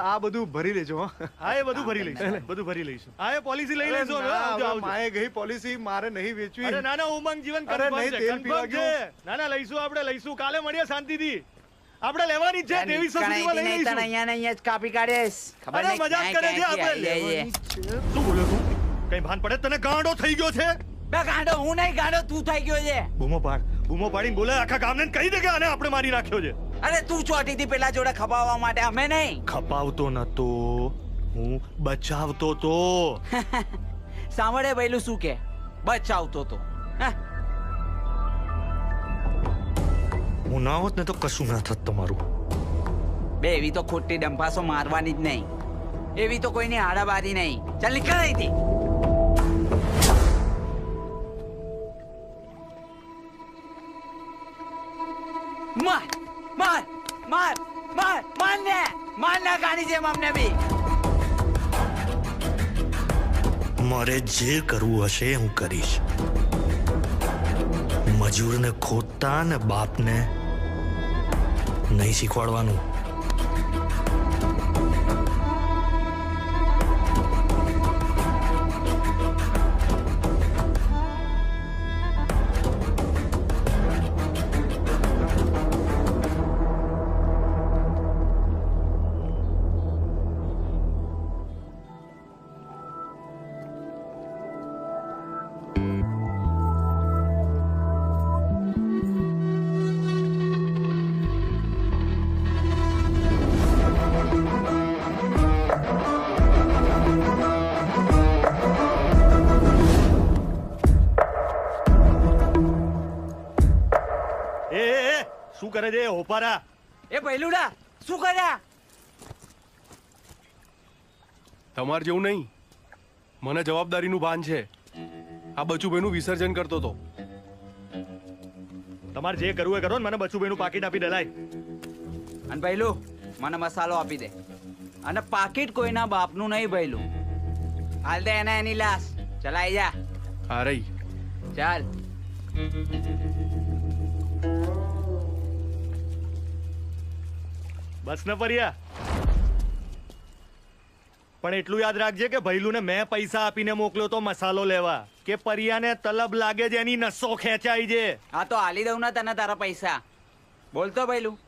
આ બધું ભરી લેજો. હા, એ બધું ભરી લઈશું, બધું ભરી લઈશું. હા, એ પોલિસી લઈ લઈશું. હવે આવજો, આવજો. માએ ગઈ પોલિસી મારે નહીં વેચવી. અરે ના ના, ઉમંગ જીવન અરે confirm નહીં, છે, તેલ પીવા confirm છે. ના ના, લઈશું, આપણે લઈશું. કાલે મળીએ શાંતિથી. આપણે લેવાની જ છે, 2300 સુધીમાં લઈ લઈશું. અહીંયા જ કાપી કાઢીશ. ખબર અરે નહીં મજાક કરે છે આપણે. લેવાની શું બોલ્યો તું? કઈ ભાન પડે તને? ગાંડો થઈ ગયો છે? બે ગાંડો હું નહીં, ગાંડો તું થઈ ગયો છે. બૂમો પાડીને બોલે આખા ગામને કહી દે કે આને આપણે મારી નાખ્યો છે. અરે તું ચોટી થી પેલા જોડે ખપાવવા માટે, અમે નહીં. ખપાવતો નતો, હું બચાવતો તો. સાંભળે ભઈલું શું કે? બચાવતો તો. હું ના હોત ને તો કશું ના થત તમારું. બે એવી તો ખોટી ડંપાસો મારવાની જ નહીં. એવી તો કોઈની આડાબારી નહીં. ચાલ નીકળ અહીંથી. માર માર માર માર મારને મારના ગાડી જેમ અમને બી. મારે જે કરવું હશે હું કરીશ. મજૂરને ખોદતા ને બાપને નહીં શીખવાડવાનું. શું કરે છે હોપારા? એ ભઈલુડા શું કર્યા? તમાર જેવું નહીં, મને જવાબદારીનું ભાન છે. આ બચુભાઈનું વિસર્જન કરતો હતો. તમારે જે કરવું એ કરો ને, મને બચુભાઈનું પાકીટ આપી દે. લાય. અને ભઈલું મને મસાલો આપી દે. અને પાકીટ કોઈના બાપનું નહીં ભઈલું. હાલ દે એને એની લાશ. ચલાઈ જા. હા રહી. ચાલ. બસ ને પરિયા. પણ એટલું યાદ રાખજે કે ભૈલુને મેં પૈસા આપીને મોકલ્યો તો મસાલો લેવા, કે પરિયાને તલબ લાગે છે એની નસો ખેંચાઈ છે. હા તો હાલી દઉં ને તને તારા પૈસા. બોલતો ભઈલું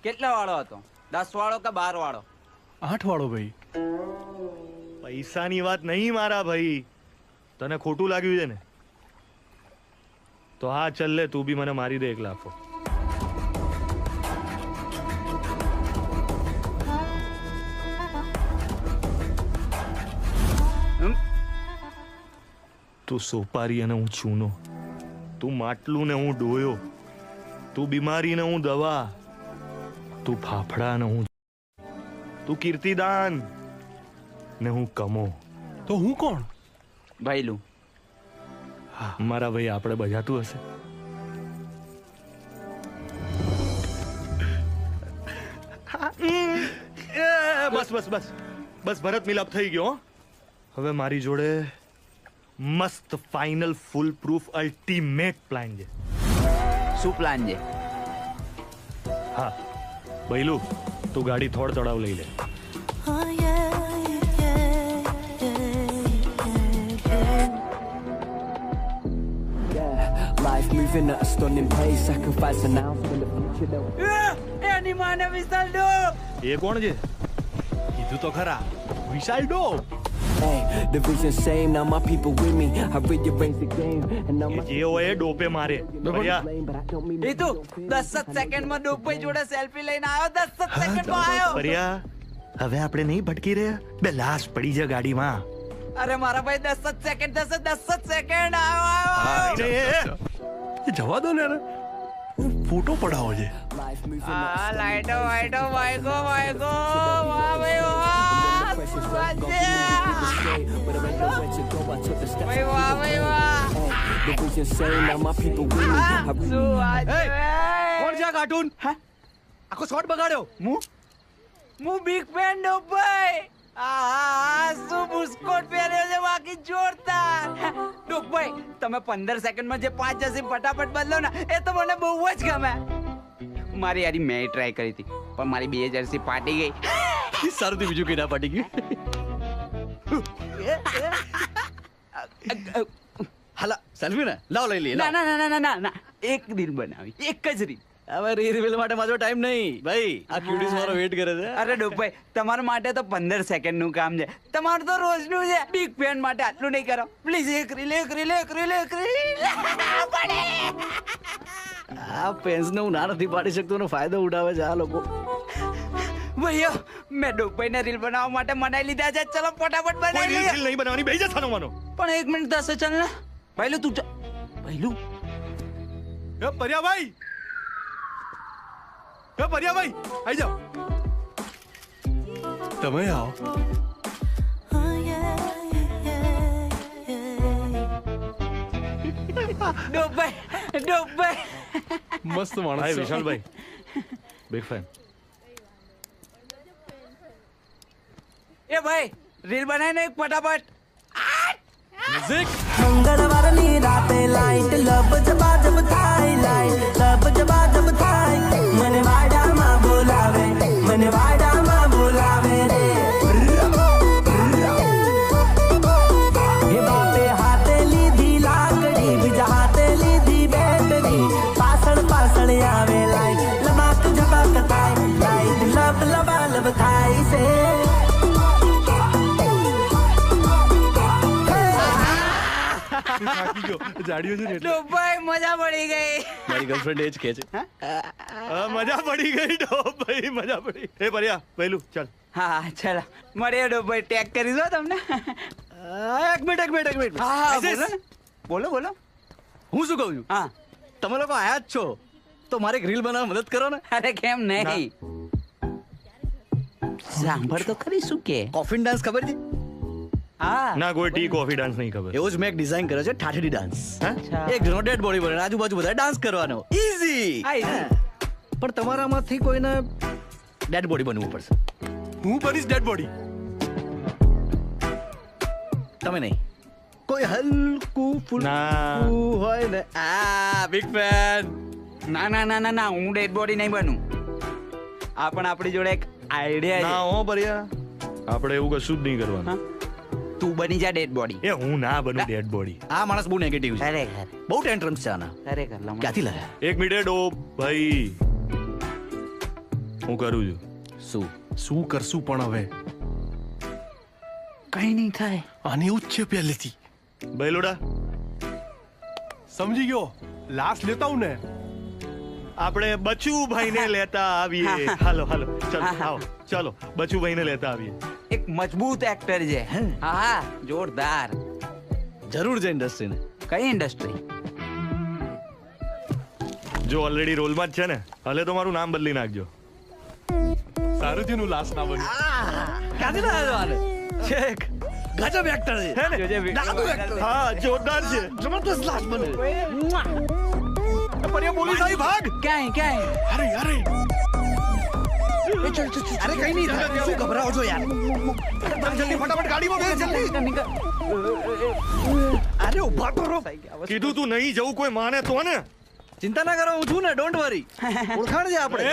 કેટલા વાળો હતો? 10 વાળો કે 12 વાળો? 8 વાળો ભાઈ. પૈસાની વાત નહીં મારા ભાઈ. તને ખોટું લાગ્યું છે ને? તો હા ચલ લે, તું બી મને મારી દે 1 લાફો. તું સોપારી અને હું ચૂનો, તું માટલું ને હું ડોયો, તું બીમારી ને હું દવા, તું ફાફડા ને હું, તું કીર્તિદાન ને હું કમો. તો હું કોણ? ભઈલું. હા મારા ભાઈ, આપણે બજાતું હશે. બસ બસ બસ બસ, ભરત મિલાપ થઈ ગયો. હવે મારી જોડે મસ્ત ફાઇનલ ફૂલ પ્રૂફ અલ્ટિમેટ પ્લાન છે. શું પ્લાન છે? હા ભઈલું, તું ગાડી થોડ તળાવ લઈ લે. Life moving at a stunning pace, sacrifice an ounce when the future don't. એની માને વિશાલ ડો. એ કોણ છે? કીધું તો ખરા, વિશાલ ડો. Hey, the vision same, now my people with me. I rearrange the game and now my જે હોય એ ડોપે મારે. એ તું 10 સેકન્ડમાં ડોપાઈ જોડે સેલ્ફી લઈને આવ્યો. 10 સેકન્ડમાં આવ્યો. પરિયા, હવે આપણે નહીં ભટકી રહ્યા. બે લાશ પડી છે ગાડીમાં. અરે મારા ભાઈ 10 સેકન્ડ થશે. 10 સેકન્ડ આવ્યો. જવા દો ને. ફોટો પડાવો છે. લાઈટો વાઈટો વાઈગો વાઈગો વાહ ભાઈ વાહ શું વાત છે ભાઈ વાહ ભાઈ વાહ The vision same, now my people with me. I શું વાત છે કોણ છે આ કાર્ટૂન? આખો શોટ બગાડ્યો. હું બિગ ફેન નો ભાઈ શું બુસ્કોટ પહેર્યો છે બાકી જોરદાર ડોકભાઈ તમે 15 સેકન્ડમાં જે 5 જર્સી ફટાફટ બદલો ને એ તો મને બહુ જ ગમે મારી યારી મેં ટ્રાય કરી હતી પણ મારી 2 જર્સી ફાટી ગઈ સારું થી બીજું કઈ ના ફાટી ગયું. હાલા સેલ્ફી ને લાવ લઈ લઈએ. ના ના ના ના ના ના એક રીલ બનાવી એક જ રીલ હવે રીલ માટે મારો ટાઈમ નહીં ભાઈ. આ ક્યુટીસ મારો વેઇટ કરે છે. અરે ડોકભાઈ તમારા માટે તો 15 સેકન્ડનું કામ છે તમારું તો રોજનું છે બિગ ફેન માટે આટલું નહીં કરો પ્લીઝ એક રીલ આ પેન્સને હું ના નથી પાડી શકતો એનો ફાયદો ઉઠાવે છે આ લોકો. ભૈયો મેં ડોકભાઈને રીલ બનાવવા માટે મનાઈ લીધા છે ચલો ફટાફટ બનાવી લઈએ રીલ નહીં બનાવવાની બેહી જા સાનો પણ 1 મિનિટ થશે ચાલ ને પહેલું તું પહેલું એ પર્યાભાઈ આઈ જાઓ. તમે આવો. ડોકભાઈ મસ્ત માણસ હાય છે. વિશાલભાઈ બિગ ફેન એ ભાઈ રીલ બનાવીને એક ફટાફટ મંગળવારની રાતે લાઈટ લબ જબા જબ થાય લાઈટ લબ જબા જબ થાય મને વાડામાં બોલાવે રે હે બાપે હાથે લીધી લાકડી બીજા હાથે લીધી બેટરી પાછળ આવે લાઈટ લબાક જબાક થાય લાઈટ લબ લબા લબ થાય છે. જાડીઓ છે એટલે ડોકભાઈ મજા પડી ગઈ મારી ગર્લફ્રેન્ડ એ જ કહે છે. મજા પડી ગઈ ભાઈ મજા પડી. એ પર્યા પહેલું ચાલ હા ચાલો મળીએ ડોકભાઈ ટેગ કરી દો તમને એક મિનિટ. હા બોલો હું શું કહું છું? હા તમે લોકો આયા જ છો તો મારે એક રીલ બનાવવા મદદ કરો ને. અરે કેમ નહીં સાંભળ તો ખરી શું કે કોફિન ડાન્સ ખબર છે? હા ના કોઈ ટી કોફી ડાન્સ નહીં ખબર. એવો જ મેં એક ડિઝાઇન કર્યો છે ઠાઠડી ડાન્સ. અચ્છા. એક જણો ડેડ બોડી બને આજુબાજુ બધા ડાન્સ કરવાનો ઈઝી. પણ તમારામાંથી કોઈને ડેડ બોડી બનવું પડશે. હું બનીશ ડેડ બોડી. તમે નહીં કોઈ હલકું ફૂલકું હોય ને બિગ ફેન. ના હું ડેડ બોડી નહીં બનું આ પણ આપણી જોડે એક આઈડિયા ના હો પર્યા આપણે એવું કશું જ નહીં કરવાનું. તું બની જા ડેડ બોડી એ હું ના બનું ડેડ બોડી. આ માણસ બહુ નેગેટિવ છે. ખરેખર બહુ ટેન્ટ્રમ્સ છે આના. ખરેખર ક્યાંથી લાયા? એક મિનિટ ઓ ભાઈ હું કરું છું. શું કરશું પણ હવે કઈ નહીં થાય આને એવું જ છે પહેલેથી. બૈલોડા સમજી ગયો લાસ્ટ લેતા હું ને આપણે બચુભાઈને લેતા આવીએ. હાલો ચાલો આવો ચાલો બચુભાઈને લેતા આવીએ. એક મજબૂત એક્ટર છે હા જોરદાર જરૂર છે ઇન્ડસ્ટ્રીને. કઈ ઇન્ડસ્ટ્રી જો ઓલરેડી રોલમાં જ છે ને હલે તો મારું નામ બદલી નાખજો. સારું થયું લાસ્ટ ના બન્યું. ક્યાંથી લાવ્યો આને? છેક ગજબ એક્ટર છે. હા જોરદાર છે. જબરદસ્ત લાસ્ટ બને. પર્યા પોલીસ આવી ભાગ. ક્યાંય અરે અરે કઈ નહીં થાય. શું ગભરાઓ છો યાર? જલ્દી ફટાફટ ગાડીમાં બેસ જલ્દી. અરે ઉભા તો રહો. કીધું તું નહીં જવું કોઈ માને તો ને. ચિંતા ના કરો હું છું ને ડોન્ટ વરી. ઓળખાણ છે આપણે.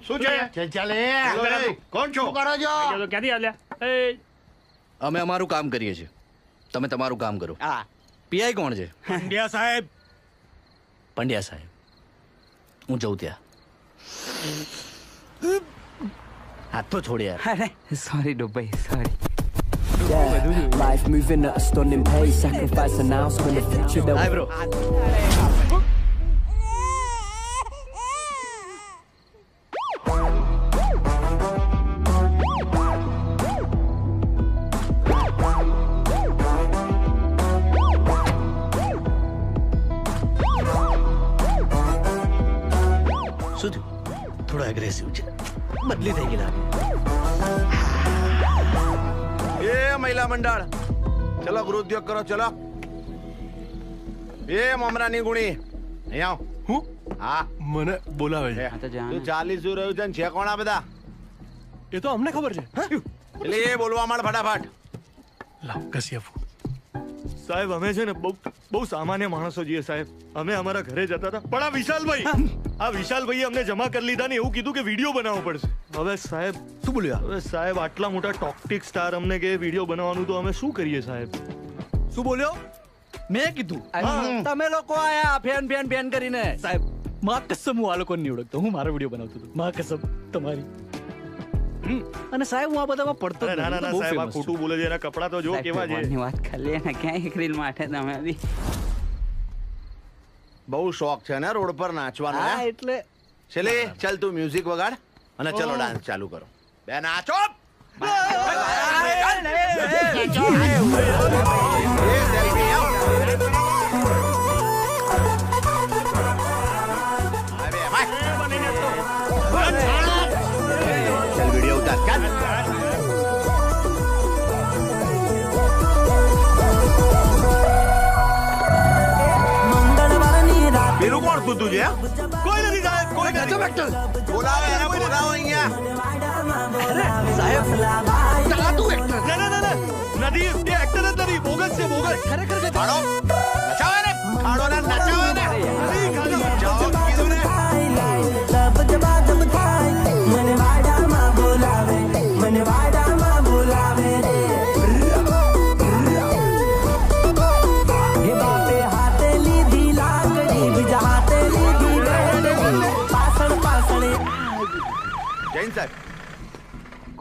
શું છે કોણ છો? ક્યાંથી આવ્યા? અમે અમારું કામ કરીએ છીએ તમે તમારું કામ કરો. હા પીઆઈ કોણ છે? પંડ્યા સાહેબ. પંડ્યા સાહેબ હું જઉં ત્યાં. હાથ તો છોડ યાર. અરે સોરી ડોભાઈ sorry Yeah, life moving at a stunning pace, sacrifice an ounce when the future that Hi bro. Aggressive છે, બદલી થઈ ગઈ લાગે. એ મહિલા મંડળ, ચલો ગૃહોદ્યોગ કરો, ચલો. એ મમરાની ગુણી, અહીંયા આવ. હું? હા, મને બોલાવે છે. તું ચાલી શું રહ્યું છે ને છે કોણ આ બધા? એ તો અમને ખબર છે. એટલે એ બોલવા માંડ ફટાફટ. લાવ કસિયા ફોન. સાહેબ અમે છે ને બહુ સામાન્ય માણસો છીએ સાહેબ. અમે અમારા ઘરે જતા હતા, પણ આ વિશાલભાઈએ અમને જમા કરી લીધા ને એવું કીધું કે વિડીયો બનાવવો પડશે. હવે સાહેબ શું બોલ્યા? હવે સાહેબ આટલા મોટા ટોક્ટિક સ્ટાર અમને કે વિડીયો બનાવવાનું, તો અમે શું કરીએ સાહેબ? શું બોલ્યો? મેં કીધું તમે લોકો આયા ફેન ફેન ફેન કરીને. સાહેબ માં કસમ હું આ લોકોને નહીં ઓળખતો. હું મારો વિડીયો બનાવતો હતો, માં કસમ તમારી. અને સાહેબ હું આ બધામાં પડતો જ ના ના નથી. ના સાહેબ, આ ખોટું બોલે છે. એના કપડા તો જો કેવા છે. વાત કરી લે ને, ક્યાં એક રીલ માટે તમે બી બહુ શોખ છે ને રોડ પર નાચવાનો? હા એટલે ચલે ચાલ તું મ્યુઝિક વગાડ અને ચલો ડાન્સ ચાલુ કરો. બે નાચો. ચાલ વિડીયો ઉતાર કર. પેલું કોણ કૂદતું છે? કોઈ નથી સાહેબ, કોઈ નથી. બોલાવો એને, બોલાવો અહીંયા. સાહેબ ના નથી, એ એક્ટર જ નથી, બોગસ છે, બોગસ. ખરેખર ખાડો નચાવો ને, ખાડો ને નચાવો ને. નચાવો કીધું ને. મને વાડામાં બોલાવે, મને વાડામાં બોલાવે. હે બાપે હાથે લીધી લાકડી, બીજા હાથે લીધી બેટરી. પાછળ પાછળ જૈન સાહેબ,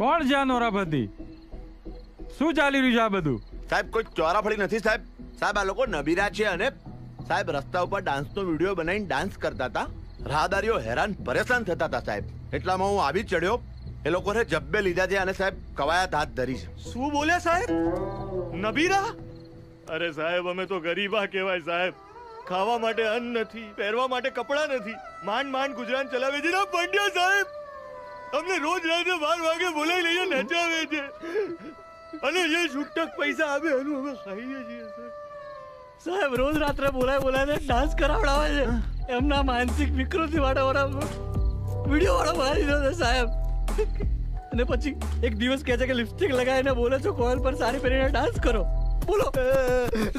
કોણ છે આ નોરાબંધી? શું ચાલી રહ્યું છે આ બધું? સાહેબ કોઈ ચોરાફળી નથી સાહેબ. સાહેબ આ લોકો નબીરા છે અને સાહેબ રસ્તા ઉપર ડાન્સનો વિડીયો બનાવીને ડાન્સ કરતા હતા. રાહદારીઓ હેરાન પરેશાન થતા હતા સાહેબ. એટલામાં હું આવી ચડ્યો, એ લોકોને જબ્બે લીધા છે અને સાહેબ કવાયત હાથ ધરી છે. શું બોલ્યા સાહેબ? નબીરા? અરે સાહેબ અમે તો ગરીબા કહેવાય સાહેબ. ખાવા માટે અન્ન નથી, પહેરવા માટે કપડાં નથી, માંડ માંડ ગુજરાન ચલાવે છે. પંડ્યા સાહેબ અમને રોજ રાતે 12 વાગે બોલાવી લઈને નચાવે છે અને જે છૂટક પૈસા આપે એનું અમે ખાઈએ છીએ સાહેબ. રોજ રાત્રે બોલાવીને ડાન્સ કરાવડાવે છે. એમના માનસિક વિકૃતિ વાળા વિડીયો વાળો બનાવી દીધો છે સાહેબ. અને પછી એક દિવસ કહે છે કે લિપસ્ટિક લગાવીને બોલે છો કોલ પર સારી પહેરીને ડાન્સ કરો. બોલો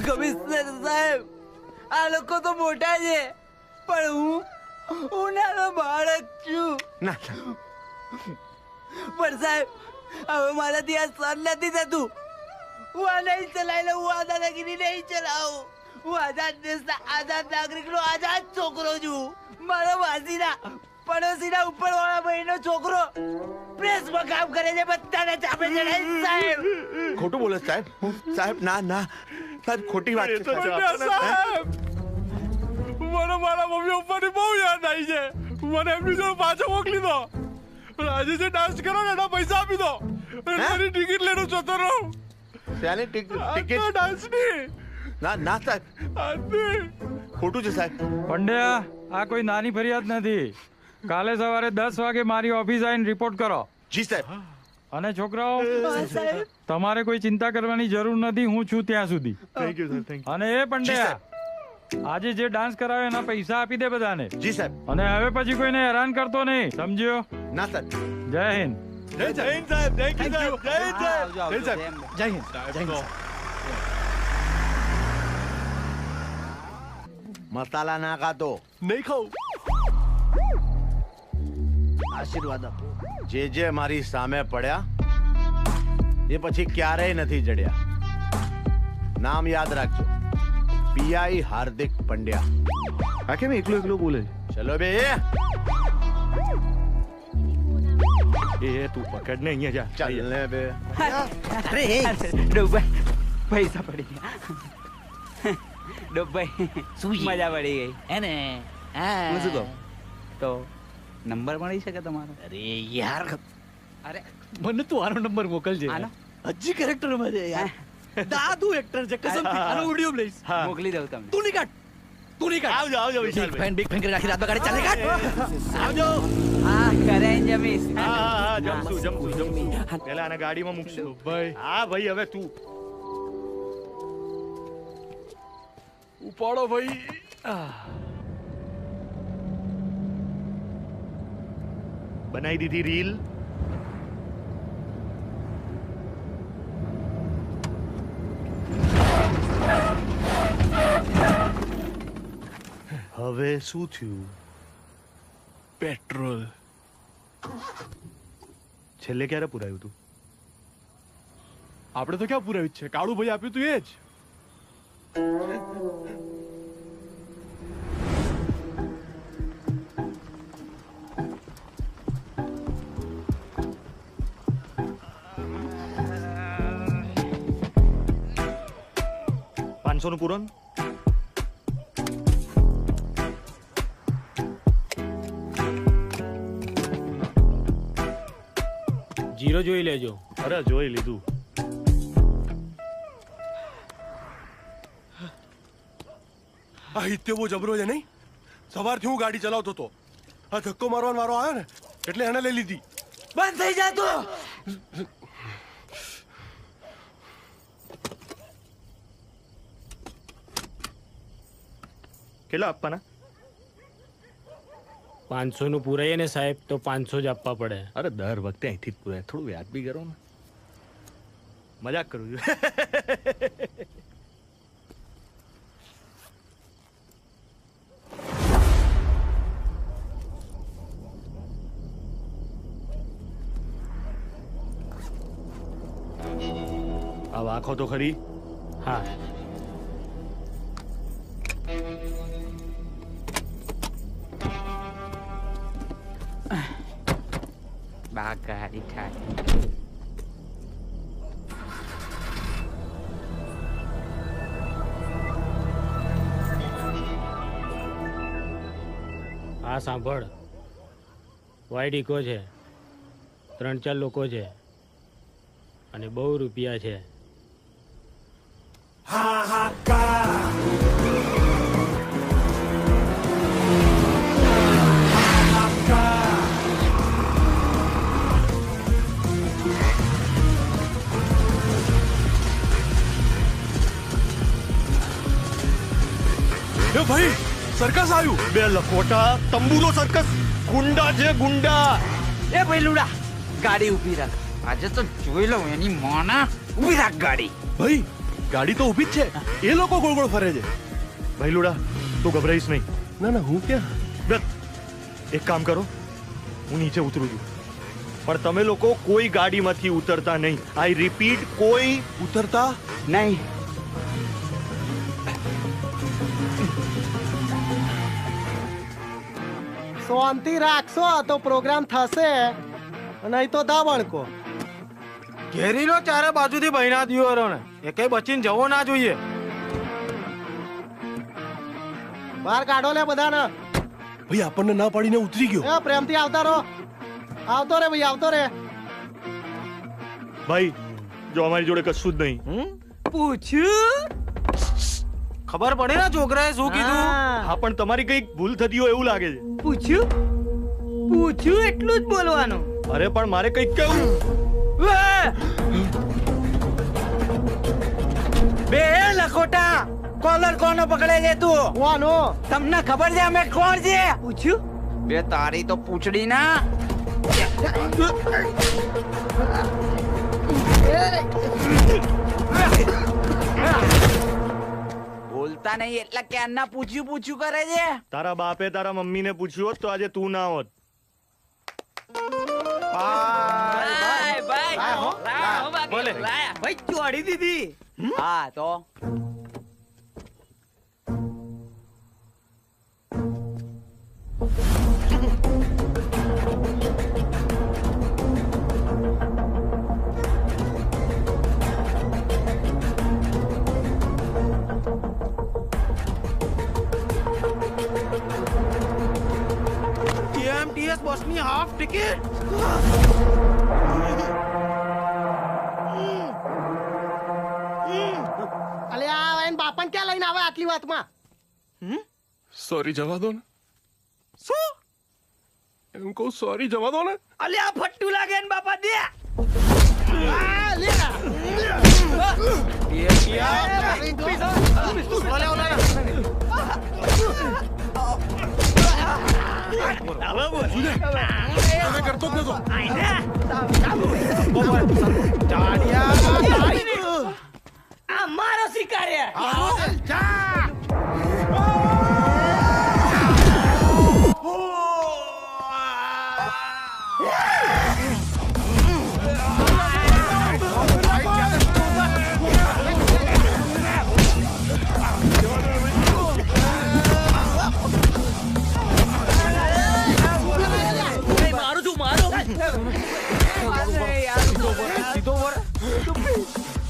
કમિશનર સાહેબ, આ લોકો તો મોટા છે પણ હું નાનો બાળક છું. પણ સાહેબ હવે મારાથી આ સહન નથી થતું. હું આ નહીં ચલાવી લઉં, હું આ દાદાગીરી નહીં ચલાવું. હું આઝાદ દેશના આઝાદ નાગરિકનો આઝાદ છોકરો છું. મારો વાસીના પડોશીના ઉપરવાળા ભાઈનો છોકરો પ્રેસમાં કામ કરે છે, બધાને ચાપે ચડાય સાહેબ. ખોટું બોલે સાહેબ. સાહેબ ના ના સાહેબ, ખોટી વાત છે સાહેબ. મને મારા મમ્મી પપ્પાની બહુ યાદ આવી છે. મને એમની જોડે પાછો મોકલી દો. આજે જે ડાન્સ કરો ને એના પૈસા આપી દો. મારી ટિકિટ લઈને જતો રહું. ત્યાંની ટિકિટ ડાન્સની ના ના સાહેબ, ખોટું છે સાહેબ. પંડ્યા આ કોઈ નાની ફરિયાદ નથી. કાલે સવારે 10 વાગે મારી ઓફિસ આવીને રિપોર્ટ કરો. જી સાહેબ. અને છોકરાઓ તમારે કોઈ ચિંતા કરવાની જરૂર નથી, હું છું ત્યાં સુધી. Thank you sir, thank you. અને એ પંડ્યા આજે જે ડાન્સ કરાવે એના પૈસા આપી દે બધાને. જી સાહેબ. અને હવે પછી કોઈને હેરાન કરતો નહીં, સમજ્યો? ના સાહેબ. જય હિન્દ. જય સાહેબ, થેન્ક યુ સાહેબ. જય સાહેબ, જય સાહેબ. જય હિન્દ. જય હિન્દ. મસાલા ના ખાતો, નહીં ખાઉં. આશીર્વાદ આપો. જે મારી સામે પડ્યા એ પછી ક્યારેય નથી જડ્યા. નામ યાદ રાખજો, પીઆઈ હાર્દિક પંડ્યા. આ કેમ એકલો બોલે? ચલો બે. એ તું પકડ ને અહીંયા જા. ચાલ ને બે. અરે ડોભાઈ પૈસા પડી ગયા. ડોભાઈ મજા પડી ગઈ એને હું શું કહું? તો નંબર મળી શકે તમારો? અરે યાર, અરે મને તું આનો નંબર મોકલજે. આનો? હજી કેરેક્ટરમાં છે યાર. દાદુ એક્ટર છે, કસમથી આનો વિડિયો લઈશ. મોકલી દઉં તમને. તું નહીં કાઢ. આવજો વિશાલભાઈ. બિગ ફેન કરી રાખી રાત બગાડે. ચાલે કાઢ. આવજો. હા ઘરે જમીશ. હા જમશું. પેલા આને ગાડીમાં મૂકશું. ભાઈ હા ભાઈ, હવે તું ઉપાડો ભાઈ. બનાવી દીધી રીલ. હવે શું થયું? પેટ્રોલ છેલ્લે ક્યારે પુરાયું તું? આપણે તો ક્યાં પુરાવ્યું છે? કાળુ ભાઈ આપ્યું તું એ જ. $500 નું પૂરણ. જીરો જોઈ લેજો. અરે જોઈ લીધું. આ હિત્યો બહુ જબરો છે નહીં? સવારથી હું ગાડી ચલાવતો હતો, આ ધક્કો મારવાનો વારો આવ્યો ને એટલે એને લઈ લીધી. બંધ થઈ જા તું. કેટલા આપવાના? 500 નું પૂરાઈએ ને સાહેબ તો 500 જ આપવા પડે. અરે દર વખતે અહીંથી જ પૂરાય, થોડું વ્યાજબી કરો ને. મજાક કરું છું. આ વાંખો તો ખરી. હા બાગાડી થાય. આ સાંભળ, વાઈડ ઇકો છે, 3-4 લોકો છે અને બહુ રૂપિયા છે. એ ભાઈ સર્કસ આવ્યું. બે લખોટા, તંબુનો સર્કસ. ગુંડા છે ગુંડા. એ ભઈલુડા ગાડી ઊભી રાખ. આજે તો જોઈ લઉં એની માના. ઊભી રાખ ગાડી. ભાઈ ગાડી તો ઊભી જ છે, એ લોકો ગોળ ગોળ ફરે છે. ભઈલુડા તું ગભરાઈશ નહીં. ના ના હું ક્યાં. બે એક કામ કરો, હું નીચે ઉતરું છું, પણ તમે લોકો કોઈ ગાડીમાંથી ઉતરતા નહીં. આઈ રિપીટ, કોઈ ઉતરતા નહીં. શાંતિ રાખશો તો પ્રોગ્રામ થશે, નહીં તો દાવણકો. ઘેરી લો ચારે બાજુથી બહેના દિવારો ને, એકે બચીને જવો ના જોઈએ. બહાર કાઢો લે બધાને. ભાઈ આપણને ના પાડીને ઉતરી ગયો. એ પ્રેમથી આવતા રહો. આવતો રે ભાઈ, આવતો રે. ભાઈ જો અમારી જોડે કશું જ નહીં. પૂછ્યું? ખબર પડે ને છોકરાએ શું કીધું? હા પણ તમારી કઈક ભૂલ થતી હોય એવું લાગે છે. પૂછ્યું એટલું જ બોલવાનું. અરે પણ મારે કઈક કેવું. બે લખોટા, કોલર કોનો પકડે છે તું? કોનો? તમને ખબર છે અમે કોણ છે? પૂછ્યું? બે તારી તો પૂછડી ના. બોલતા નહીં એટલે ક્યારના પૂછ્યું કરે છે. તારા બાપે તારા મમ્મીને પૂછ્યું હોત તો આજે તું ના હોત. ભાઈ ચોડી દીધી. હા તો TMTS બસની હાફ ટિકિટ. અલે આ એને બાપાને ક્યાં લઈને આવે આટલી વાતમાં? સોરી જવા દો ને. શું? એમ કહું સોરી જવા દો ને. અલ્યા ફટ્ટુ લાગે ને બાપા દે. તમે કરતો જ નતો. આ મારો શિકાર હે.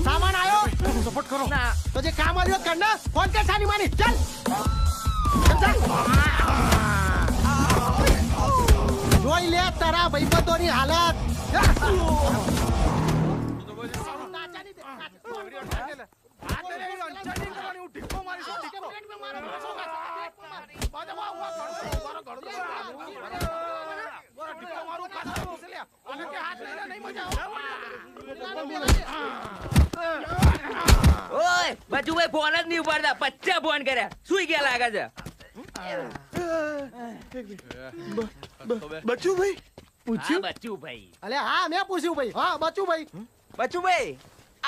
સામાન આવ્યો સપોર્ટ કરો તો જે કામ આવ્યું કર ના ફોન કર સાની માની ચાલ જોઈ લે તારા ભાઈબંધોની હાલત ઓય બચુભાઈ ફોન જ નહીં ઉપાડતા 50 ફોન કર્યા સુઈ ગયા લાગે છે. બચુભાઈ પૂછ્યું બચુભાઈ અલે હા મેં પૂછ્યું ભાઈ હા બચુભાઈ બચુભાઈ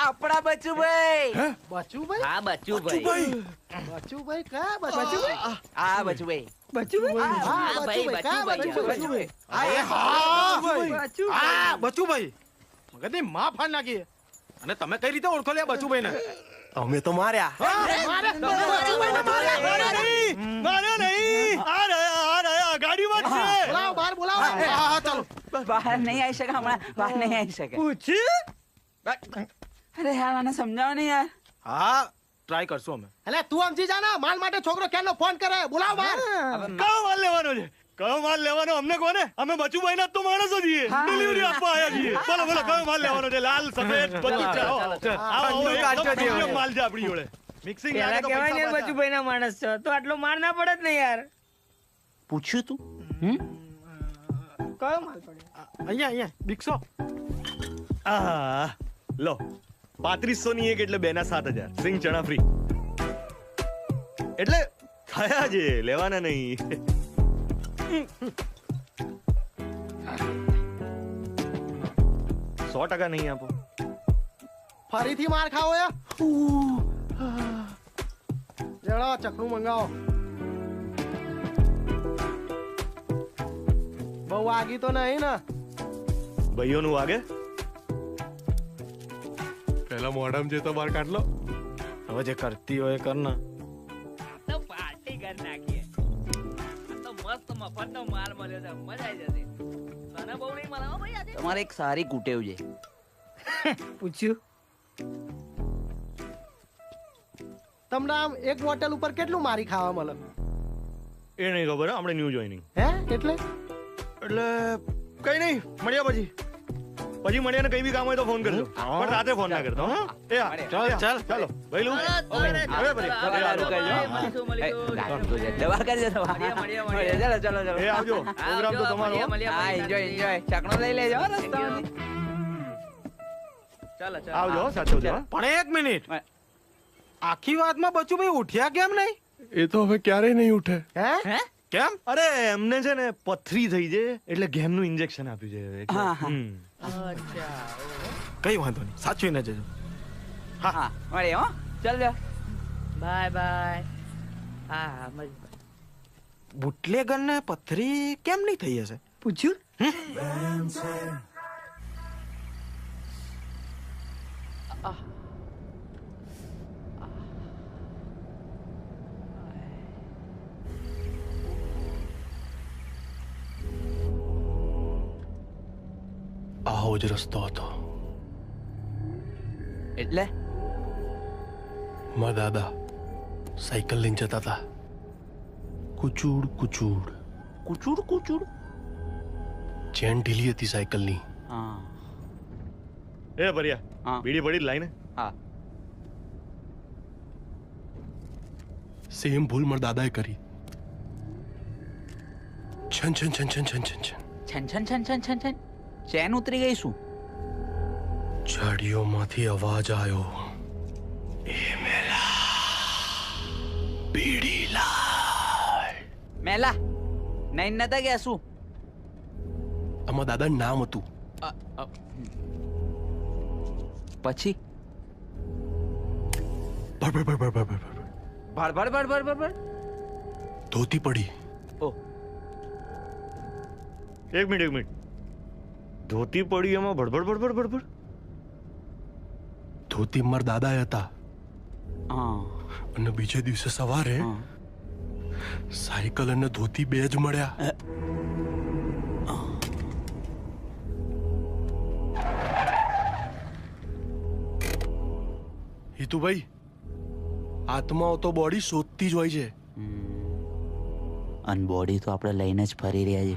આપણા બચુભાઈ બચુભાઈ હા બચુભાઈ બચુભાઈ કા બચુભાઈ હા બચુભાઈ બચુભાઈ હા બચુભાઈ કા બચુભાઈ હા બચુભાઈ મગજની માં ફાડ નાખી. અને તમે કઈ રીતે ઓળખો લે બચુભાઈ ને? અમે તો માર્યા. માર્યો નહીં. આ રહ્યા ગાડીમાં જ છે. બોલાવો બહાર બોલાવો હા ચાલો. બહાર નહીં આવી શકે હમણાં બહાર નહીં આવી શકે. અરે યાર મને સમજાવો ને યાર. હા ટ્રાય કરશું અમે. અલે તું સમજી જા ને માલ માટે છોકરો ક્યાંનો ફોન કરે બોલાવ બહાર કયો માલ લેવાનો છે? કયો માલ લેવાનો અમને કોને? અમે બચુભાઈ ના તો માણસો છીએ. ડિલિવરી આપવા આવ્યા છીએ. બોલો બોલો કયો માલ લેવાનો છે? લાલ સફેદ બધું છે. આવો માલ છે આપણી જોડે. મિક્સિંગ પેલા કહેવાય ને બચુભાઈ ના માણસ છો તો આટલો માર ના પડે જ ને યાર. પૂછ્યું તું? કયો માલ પડે? અહીંયા બિક્સો. આ લો 3500 ની એક એટલે 2 ના 7000 સિંગ ચણા ફ્રી. એટલે ખાયા છે લેવાના નહીં. 100% નહીં આપો. ફરીથી માર ખાવો યા જડો ચકનું મંગાવો બહુ આગી તો નહીં ને ભાઈઓનું વાગે. પેલા મોઢામાં જે તો બહાર કાઢ લો. હવે જે કરતી હોય કર ના. તો પાર્ટી કરી નાખીએ. તો મસ્ત મફતનો માલ મળ્યો છે મજા આવી જશે. તને બહુ નહીં મળે હો ભાઈ આજે. તમારે એક સારી કુટેવ છે. પૂછ્યું તમને આમ એક બોટલ ઉપર કેટલું મારી ખાવા મળે? એ નહીં ખબર આપણે ન્યૂ જોઈનિંગ. હે એટલે કઈ નહીં મળ્યા પછી મળ્યા ને કઈ બી કામ હોય તો ફોન કરજો પણ રાતે ફોન ના કરતો. ચાલ ચાલો ભાઈ દવા કરજો ચલો આવજો પ્રોગ્રામ તો તમારો. એન્જોય ચકણો લઈ લેજો રસ્તામાં. ચાલો આવજો સાચવજો. પણ એક મિનિટ આખી વાતમાં બચુભાઈ ઉઠ્યા કેમ નહીં? એ તો હવે ક્યારેય નહીં ઉઠે. હે કેમ? અરે એમને છે ને પથરી થઈ છે એટલે ગેમનું ઇન્જેક્શન આપ્યું છે. કઈ વાંધો નહીં સાચવીને જજો. હા મળીએ હો. ચાલ બાય બાય. હા બુટલેગર ને પથરી કેમ નહીં થઈ હશે? પૂછ્યું આવો જ રસ્તો હતો. એટલે મારા દાદા સાયકલ લઈને જતા હતા. કુચુડ કુચુડ કુચુડ કુચુડ ચેન ઢીલી હતી સાયકલની. એ ભર્યા બીડી પડી લાઈને. હા સેમ ભૂલ મારા દાદાએ કરી. છન છન છન છન છન છન છન છન છન છન છન છન છન ચેન ઉતરી ગઈ શું? ઝાડીઓમાંથી અવાજ આવ્યો. મેલા નહીં નતા ગયા શું? આમાં દાદાનું નામ હતું. પછી ભડ ભડ ભડ ભડ ભડ ભડ. ભડ ભડ ભડ ભડ ભડ. ધોતી પડી. એક મિનિટ. ધોતી પડી એમાં ભડભડ ભડભડ ભડભડ. ધોતી મારા દાદા હતા. અને બીજે દિવસે સવારે સાયકલ અને ધોતી બે જ મળ્યા. હિતુભાઈ, આત્માઓ તો બોડી શોધતી જ હોય છે. અને બોડી તો આપણે લઈને જ ફરી રહ્યા છે.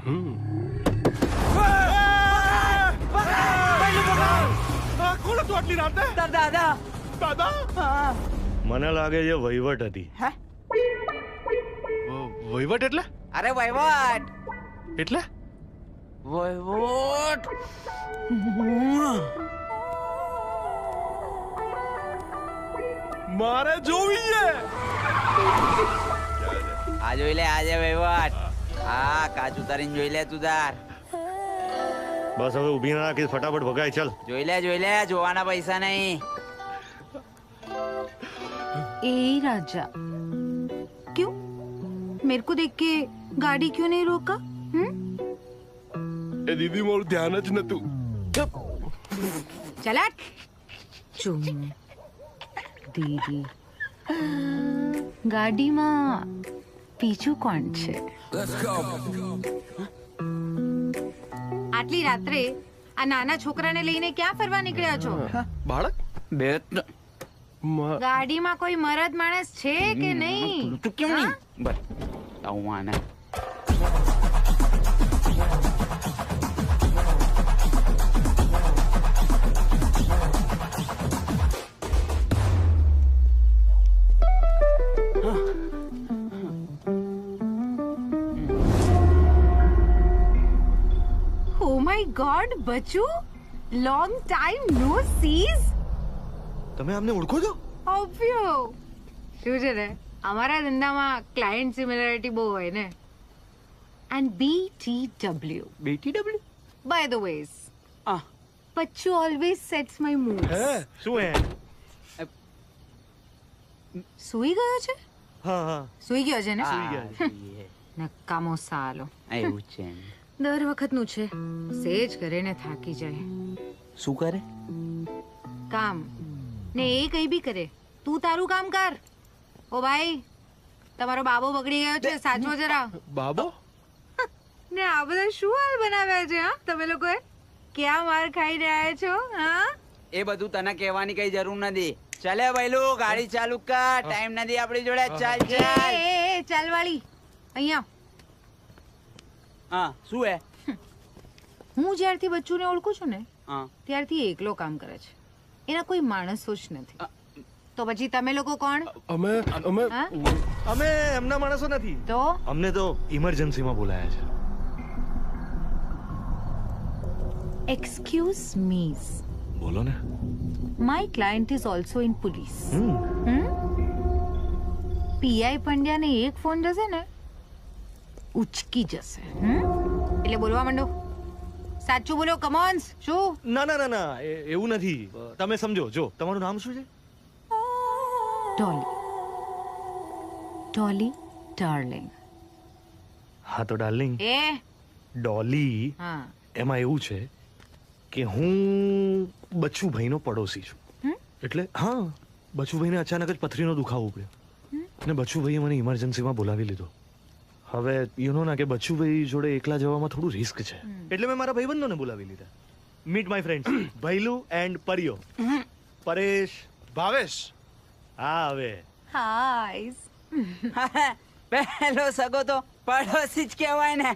કોણ હતું આટલી રાતે? દાદા. દાદા? મને લાગે છે વહીવટ હતી. વહીવટ એટલે? અરે વહીવટ એટલે? વહીવટ મારે જોવી છે. આ જોઈ લે, આજે વહીવટ. હા, કાચ ઉતારીને જોઈ લે તું તાર. બસ હવે ઊભી ના રાખી, ફટાફટ ભગાય. ચાલ જોઈ લે, જોવાના પૈસા નહીં. ए राजा, क्यों? मेरे को देख के गाड़ी क्यों नहीं रोका? એ દીદી મારું ધ્યાન જ નતું. चला चुम दीदी. ગાડીમાં બીજું કોણ છે? આટલી રાત્રે આ નાના છોકરાને લઈને ક્યાં ફરવા નીકળ્યા છો? બાળક બે ગાડીમાં કોઈ મરદ માણસ છે કે નહીં? તું કેમ નહીં? બસ આવું આને. Oh my God, Bachu, long time no sees. તમે આમને ઓળખો છો? ઓબ્વિયો. શું છે ને, અમારા ધંધામાં ક્લાયન્ટ સિમિલરિટી બહુ હોય ને. And BTW. BTW? By the ways. Bachchu always sets my moods. શું હે? સૂઈ ગયો છે? હા. સૂઈ ગયો છે ને? સૂઈ ગયો. નકામો સાલો. એવું છે. દર વખતનું છે. સેજ કરે ને થાકી જાય. શું કરે? કામ. ને એ કઈ બી કરે. તું તારું કામ કર. ઓ ભાઈ, તમારો બાબો બગડી ગયો છે, સાચવો જરા. બાબો? ને આ બધા શું હાલ બનાવ્યા છે? હા, તમે લોકોએ ક્યાં માર ખાઈને આયા છો? હા, એ બધું તને કહેવાની કઈ જરૂર નથી. ચાલે ભાઈલું, ગાડી ચાલુ કર. ટાઈમ નથી આપણી જોડે. ચાલ ચાલ. એ ચાલ વાળી, અહીંયા. હા, શું હે? હું જ્યારથી બચ્ચુને ઓળખું છું ને, હા, ત્યારથી એકલો કામ કરે છે. એના કોઈ માણસો જ નથી. તો પછી તમે લોકો કોણ? અમે એમના માણસો નથી. તો અમને તો ઇમરજન્સીમાં બોલાયા છે. Excuse me. બોલો ને. My client is also in police. PI પંડ્યાને એક ફોન જશે ને, ઉચકી જશે. એટલે બોલવા માંડો. સાચું બોલો, કમોન્સ. શું? ના, એવું નથી. તમે સમજો. જો, તમારું નામ શું છે? ડોલી ડાર્લિંગ. હા તો ડાર્લિંગ. ડોલી. હા. એમાં એવું છે કે હું બચ્ચુભાઈનો પડોશી છું. એટલે હા, બચ્ચુભાઈને અચાનક જ પથરીનો દુખાવો ઉપડ્યો અને બચ્ચુભાઈએ મને ઇમરજન્સીમાં બોલાવી લીધો. હવે યુ નો ના કે બચ્ચુભાઈ જોડે એકલા જવામાં થોડું રિસ્ક છે, એટલે મેં મારા ભાઈબંધોને બોલાવી લીધા. મીટ માય ફ્રેન્ડ્સ, ભૈલું એન્ડ પરિયો. પરેશ, ભાવેશ. હા. હવે હાય. પહેલો સગો તો પડોશી જ કહેવાય ને.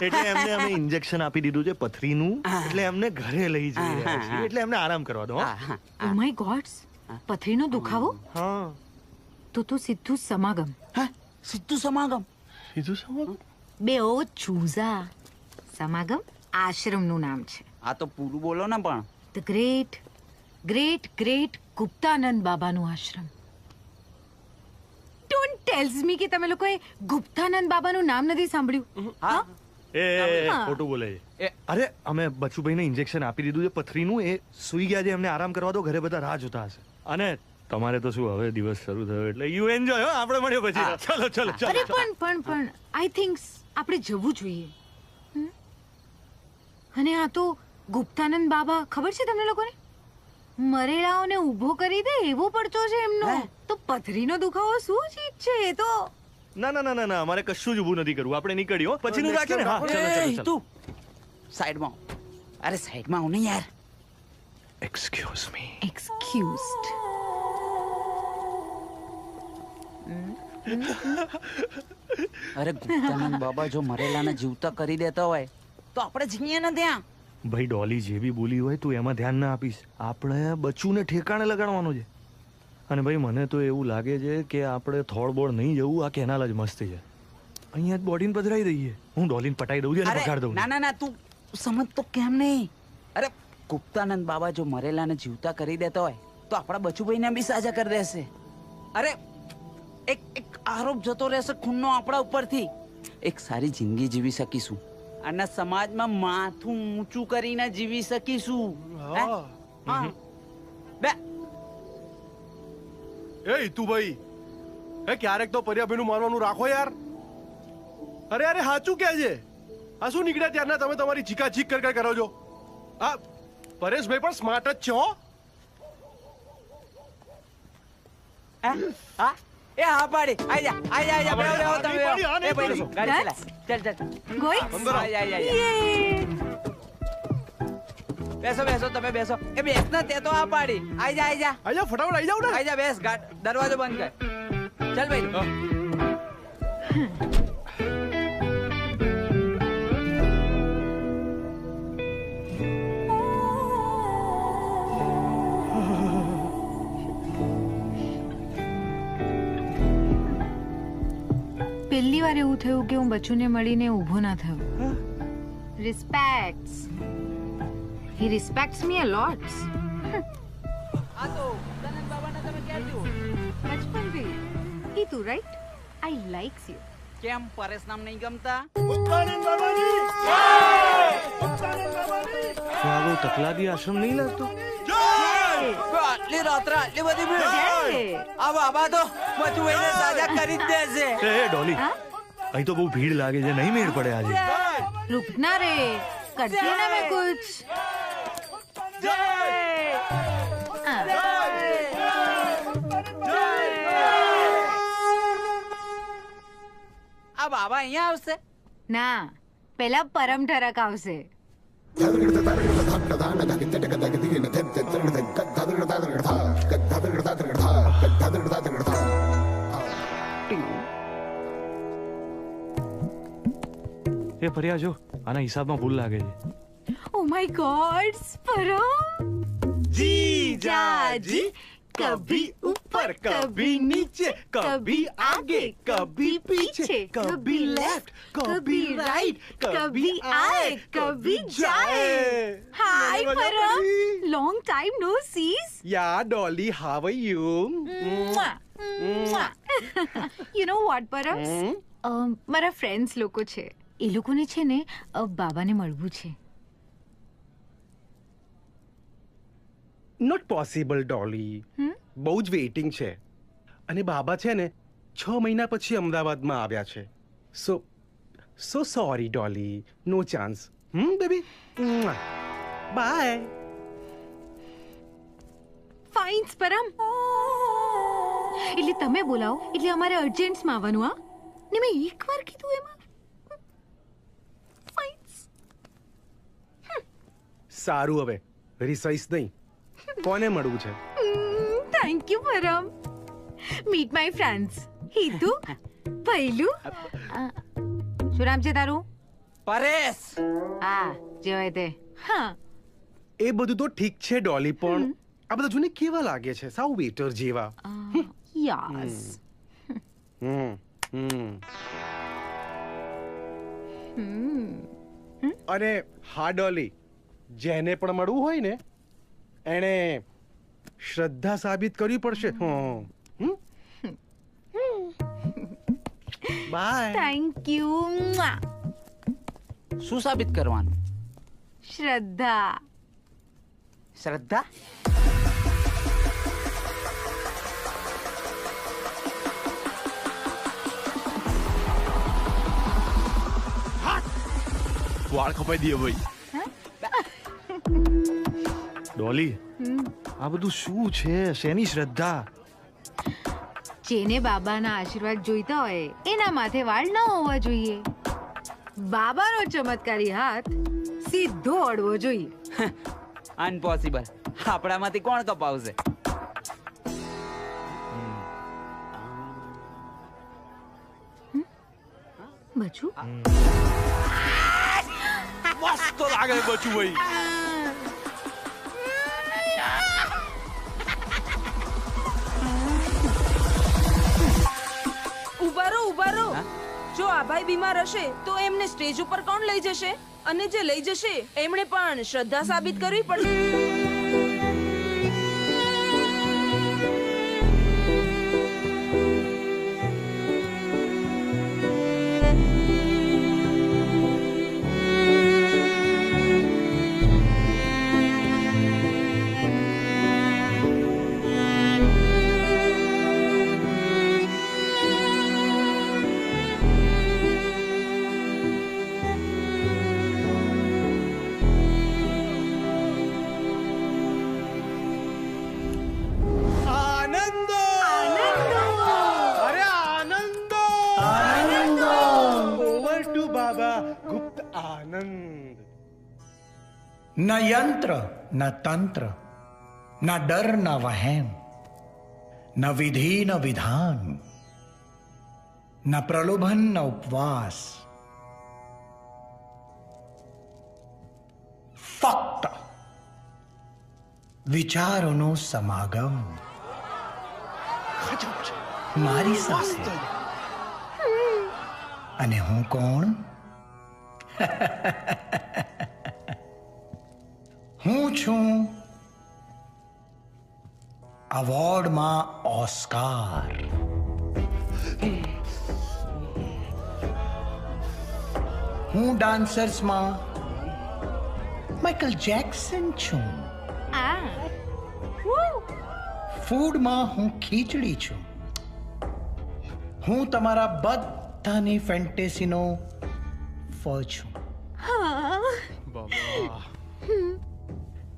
એટલે એમને અમે ઇન્જેક્શન આપી દીધું છે પથરીનું, એટલે એમને ઘરે લઈ જઈ રહ્યા છીએ. એટલે એમને આરામ કરવા દો. ઓ માય ગોડ, પથરીનો દુખાવો? હા. તો સીધું સમાગમ. સીધું સમાગમ? સીધું સમાગમ? બે ઓ ચૂઝા. સમાગમ આશ્રમનું નામ છે. આ તો પૂરું બોલો ને પણ. The great great great Guptanand બાબાનું આશ્રમ. ડોન્ટ ટેલ્સ મી કે તમે લોકોએ ગુપ્તાનંદ બાબાનું નામ નથી સાંભળ્યું. હા ખોટું બોલે છે. અરે અમે બચુભાઈને ઇન્જેક્શન આપી દીધું છે પથરીનું, એ સુઈ ગયા છે, એમને આરામ કરવા દો, ઘરે બધા રાહ જોતા હશે. અને તમારે તો શું હવે દિવસ શરૂ થયો એટલે યુ એન્જોય. આપણે મળ્યો પછી. ચલો ચલો ચલો. અરે પણ આઈ થિંક આપણે જવું જોઈએ. અને આ તો ગુપ્તાનંદ બાબા ખબર છે તમને લોકોને? મરેલાઓને ઊભો કરી દે એવો પડતો છે એમનો. તો પથરીનો દુખાવો શું ચીજ છે એ તો. ના ના ના ના અમારે કશું જ ઊભું નથી કરવું. આપણે નીકળ્યો પછીનું રાખીને. હા ચલો ચલો તું સાઈડમાં. અરે સાઈડમાં આવ ને યાર. Excuse me. એક્સક્યુઝડ. અરે ગુપ્તાનંદ બાબા જો મરેલાને જીવતા કરી દેતા હોય તો આપણે જઈએ ને ત્યાં. ભાઈ ડોલી જે બી બોલી હોય તું એમાં ધ્યાન ના આપીશ. આપણે બચ્ચુને ઠેકાણે લગાડવાનો છે. અને ભાઈ મને તો એવું લાગે છે કે આપણે થોડબોળ નહીં જવું. આ કેનાલ જ મસ્ત છે. અહીંયા જ બોડીને પધરાઈ દઈએ. હું ડોલીને પટાઈ દઉં છું અને પગાડ દઉં. ના ના ના તું સમજ તો કેમ નહીં. અરે ગુપ્તાનંદ બાબા જો મરેલાને જીવતા કરી દેતા હોય તો આપણા બચુભાઈને બી સાજા કરી દેશે. અરે એક આરોપ જતો રહેશે ખૂનનો આપણા ઉપરથી. એક સારી જિંદગી જીવી શકીશું અને સમાજમાં માથું ઊંચું કરીને જીવી શકીશું. બે એ ઈતુભાઈ, એ ક્યારેક તો પર્યાભાઈનું માનવાનું રાખો યાર. અરે અરે સાચું કે છે. આ શું નીકળ્યા ત્યારના તમે તમારી ચીકા ચીક કર કરો છો. આ પરેશભાઈ પણ સ્માર્ટ જ છે હો. હા એ હા પાડી. આઈ જા આઈ જા બેહો બેહો તમે એ ભાઈ ગાડી ચલા. ચાલ ચાલ ગોઈ આઈ બેસો બેસો તમે બેસો. એ બેસ ને તે તો આ પાડી. આઈ જા ફટાફટ આઈ જાવ ને. આઈ જા બેસ. દરવાજો બંધ કર. ચાલ ભાઈ. પહેલી વાર એવું થયું કે હું બચ્ચુને મળીને ઊભો ના થયો. રિસ્પેક્ટ્સ. He respects me a lot. આ તો ગુપ્તાનંદ બાબાને તમે ક્યાં છો? બચપનથી. He too, right? I likes you. કેમ પરેશ નામ નહીં ગમતા? ગુપ્તાનંદ બાબાજી જય! ગુપ્તાનંદ બાબાજી જય! આ તકલાદી આશ્રમ નહીં લાગતો? આટલી રાત્રે આટલી બધી ભીડ. આ બાબા તો બચુભાઈને સાજા કરી જ દેશે. એ ડોલી અહીં તો બહુ ભીડ લાગે છે. નહીં મેળ પડે આજે. रुकना रे, करते ना मैं कुछ. આ બાબા અહીંયા આવશે? ના, પેલા પરમ ઠરક આવશે. એ ફર્યા જો આના હિસાબમાં ભૂલ લાગે છે. Oh my God, પરમ. जीजाजी कभी ऊपर कभी नीचे कभी आगे कभी पीछे कभी लेफ्ट कभी राइट कभी आए कभी जाए. Hi परम, long time no see. Yeah, Dolly, how are you? You know what પરમ? મારા ફ્રેન્ડ્સ લોકો છે, એ લોકોને છે ને બાબાને મળવું છે. નોટ પોસિબલ ડોલી. બહુ જ વેઇટિંગ છે અને બાબા છે ને 6 મહિના પછી અમદાવાદમાં આવ્યા છે. So sorry Dolly, no chance. Baby bye. ફાઇન્સ પરમ. એટલે તમે બોલાવો એટલે અમારે અર્જન્ટમાં આવવાનું. હા ને મેં એકવાર કીધું એમાં. ફાઇન્સ. સારું, હવે રિસાઈસ નહીં. કોને મળવું છે? Thank you Param. Meet my friends. Hitu, પહેલું. શું નામ છે તારું? પરેશ. હા, જે હોય તે. હા, એ બધું તો ઠીક છે ડોલી, પણ આ બધા જોને કેવા લાગે છે, સાવ વેટર જેવા. યસ. અને હા ડોલી, જેને પણ મળવું હોય ને એણે શ્રદ્ધા સાબિત કરવી પડશે. બાય. Thank you. શું સાબિત કરવાનું? શ્રદ્ધા. શ્રદ્ધા? વાળ કપાઈ દઈએ ભાઈ. ડોલી, આ બધું શું છે? શેની શ્રદ્ધા? જેને બાબાના આશીર્વાદ જોઈતા હોય એના માથે વાળ ન હોવા જોઈએ. બાબાનો ચમત્કારી હાથ સીધો અડવો જોઈએ. અનપોસિબલ. આપણામાંથી કોણ કપાવશે? બચું મસ્ત લાગે બચું ભાઈ. ઉભા રહો. જો આ ભાઈ બીમાર હશે તો એમને સ્ટેજ ઉપર કોણ લઈ જશે? અને જે લઈ જશે એમણે પણ શ્રદ્ધા સાબિત કરવી પડશે. न यंत्र न तंत्र न डर न वहम न विधि न विधान न प्रलोभन न उपवास फक्त विचारों समागम मारी સાથે અને હું કોણ? હું છું અવોર્ડમાં ઓસ્કાર. હું ડાન્સર્સમાં માઇકલ જેક્સન છું. ફૂડમાં હું ખીચડી છું. હું તમારા બધાની ફેન્ટેસીનો ફળ છું.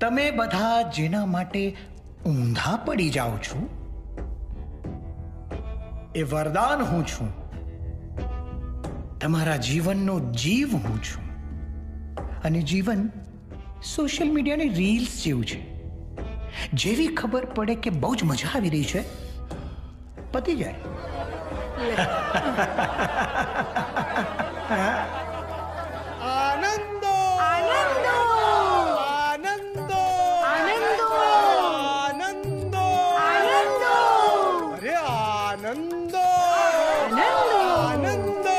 તમે બધા જેના માટે ઊંધા પડી જાઓ છો એ વરદાન હું છું. તમારા જીવનનો જીવ હું છું. અને જીવન સોશિયલ મીડિયાની રીલ્સ જેવું છે. જેવી ખબર પડે કે બહુ જ મજા આવી રહી છે પતી જાય. આનંદો આનંદો આનંદો આનંદો આનંદો આનંદો અરે આનંદો આનંદો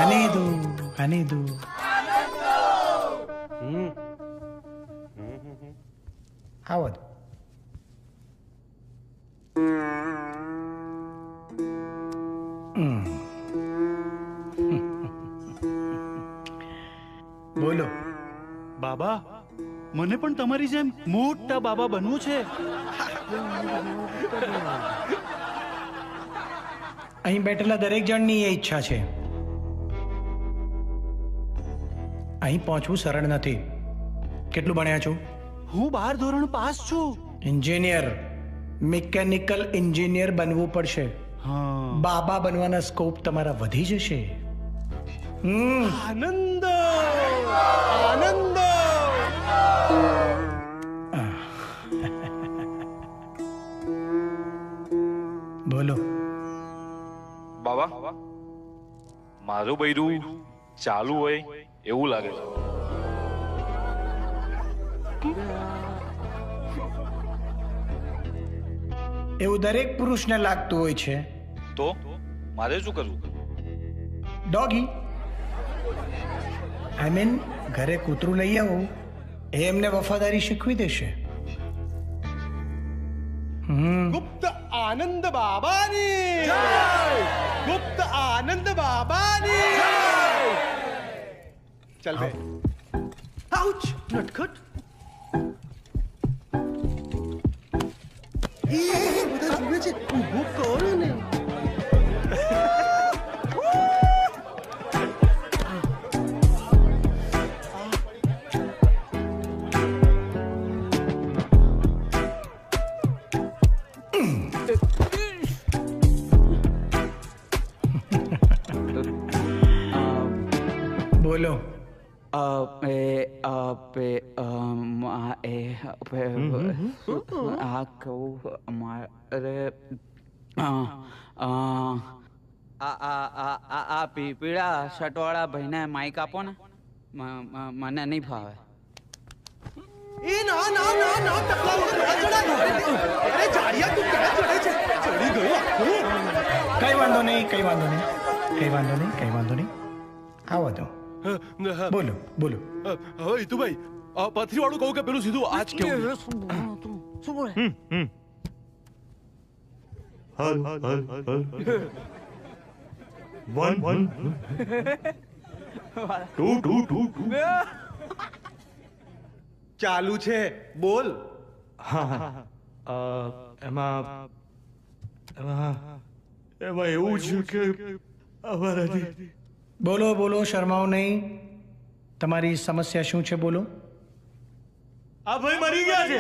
આનેદુ આનેદુ. આવો બોલો. બાબા, મને પણ તમારી જેમ મોટા બાબા બનવું છે. અહીં બેઠેલા દરેક જણની એ ઈચ્છા છે. અહીં પહોંચવું સરળ નથી. કેટલું ભણ્યા છો? હું 12 ધોરણ પાસ છું. એન્જિનિયર, મિકેનિકલ એન્જિનિયર બનવું પડશે. બાબા બનવાના સ્કોપ તમારા વધી જશે. આનંદ આનંદ. બોલો. બાબા, મારું બૈરું ચાલુ હોય એવું લાગે છે. એવું દરેક પુરુષને લાગતું હોય છે. તો મારે શું કરવું? ડોગી, આઈ મીન ઘરે કૂતરું લઈ આવો એ એમને વફાદારી શીખવી દેશે. ગુપ્ત આનંદ બાબાની ગુપ્ત આનંદ બાબાની ચાલ બે. આઉચ નટખટ. બધા જુએ છે, ઊભું કરો ને. બોલો. પીળા શર્ટવાળા ભાઈને માઇક આપો ને, મને નહીં ફાવે. એ ના ના ના ના ટકલા વગર ના ચડાય. અરે જાડિયા તું ક્યાં ચડે છે? ચડી ગયો આખું. કઈ વાંધો નહીં, કઈ વાંધો નહીં, કઈ વાંધો નહીં, કઈ વાંધો નહીં. આવો તો બોલો બોલો. હવે ઈતુભાઈ પથરી વાળું કહું કે પેલું સીધું આજ કેવું? શું બોલે? ચાલુ છે, બોલ. એમાં એવું છે કે અમારાથી. બોલો બોલો, શરમાઓ નહીં. તમારી સમસ્યા શું છે બોલો. આ ભાઈ મરી ગયા છે.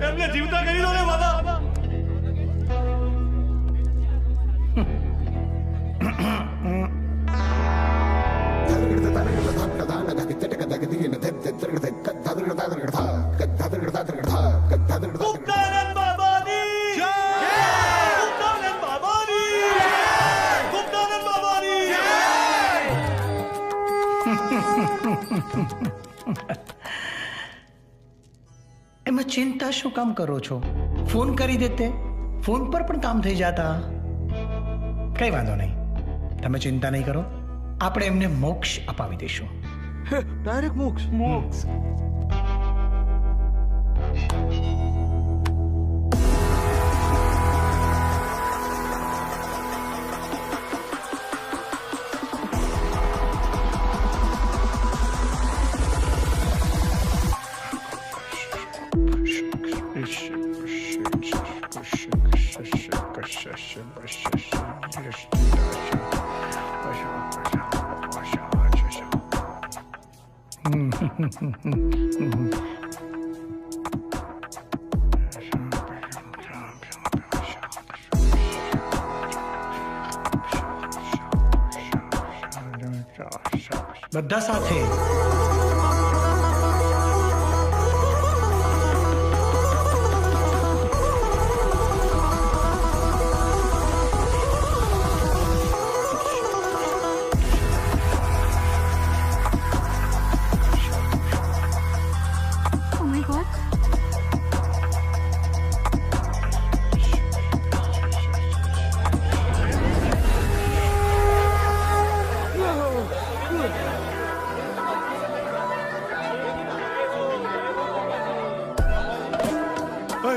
એમને જીવતા કરી દો ને બાબા. ગુપ્તાનંદ બાબાની જય! ગુપ્તાનંદ બાબાની જય! ગુપ્તાનંદ બાબાની જય! એમાં ચિંતા શું કામ કરો છો? ફોન કરી દેતે, ફોન પર પણ કામ થઈ જાતા. કઈ વાંધો નહીં, તમે ચિંતા નહીં કરો. આપણે એમને મોક્ષ અપાવી દઈશું. ડાયરેક્ટ મોક્ષ. મોક્ષ. બધા સાથે.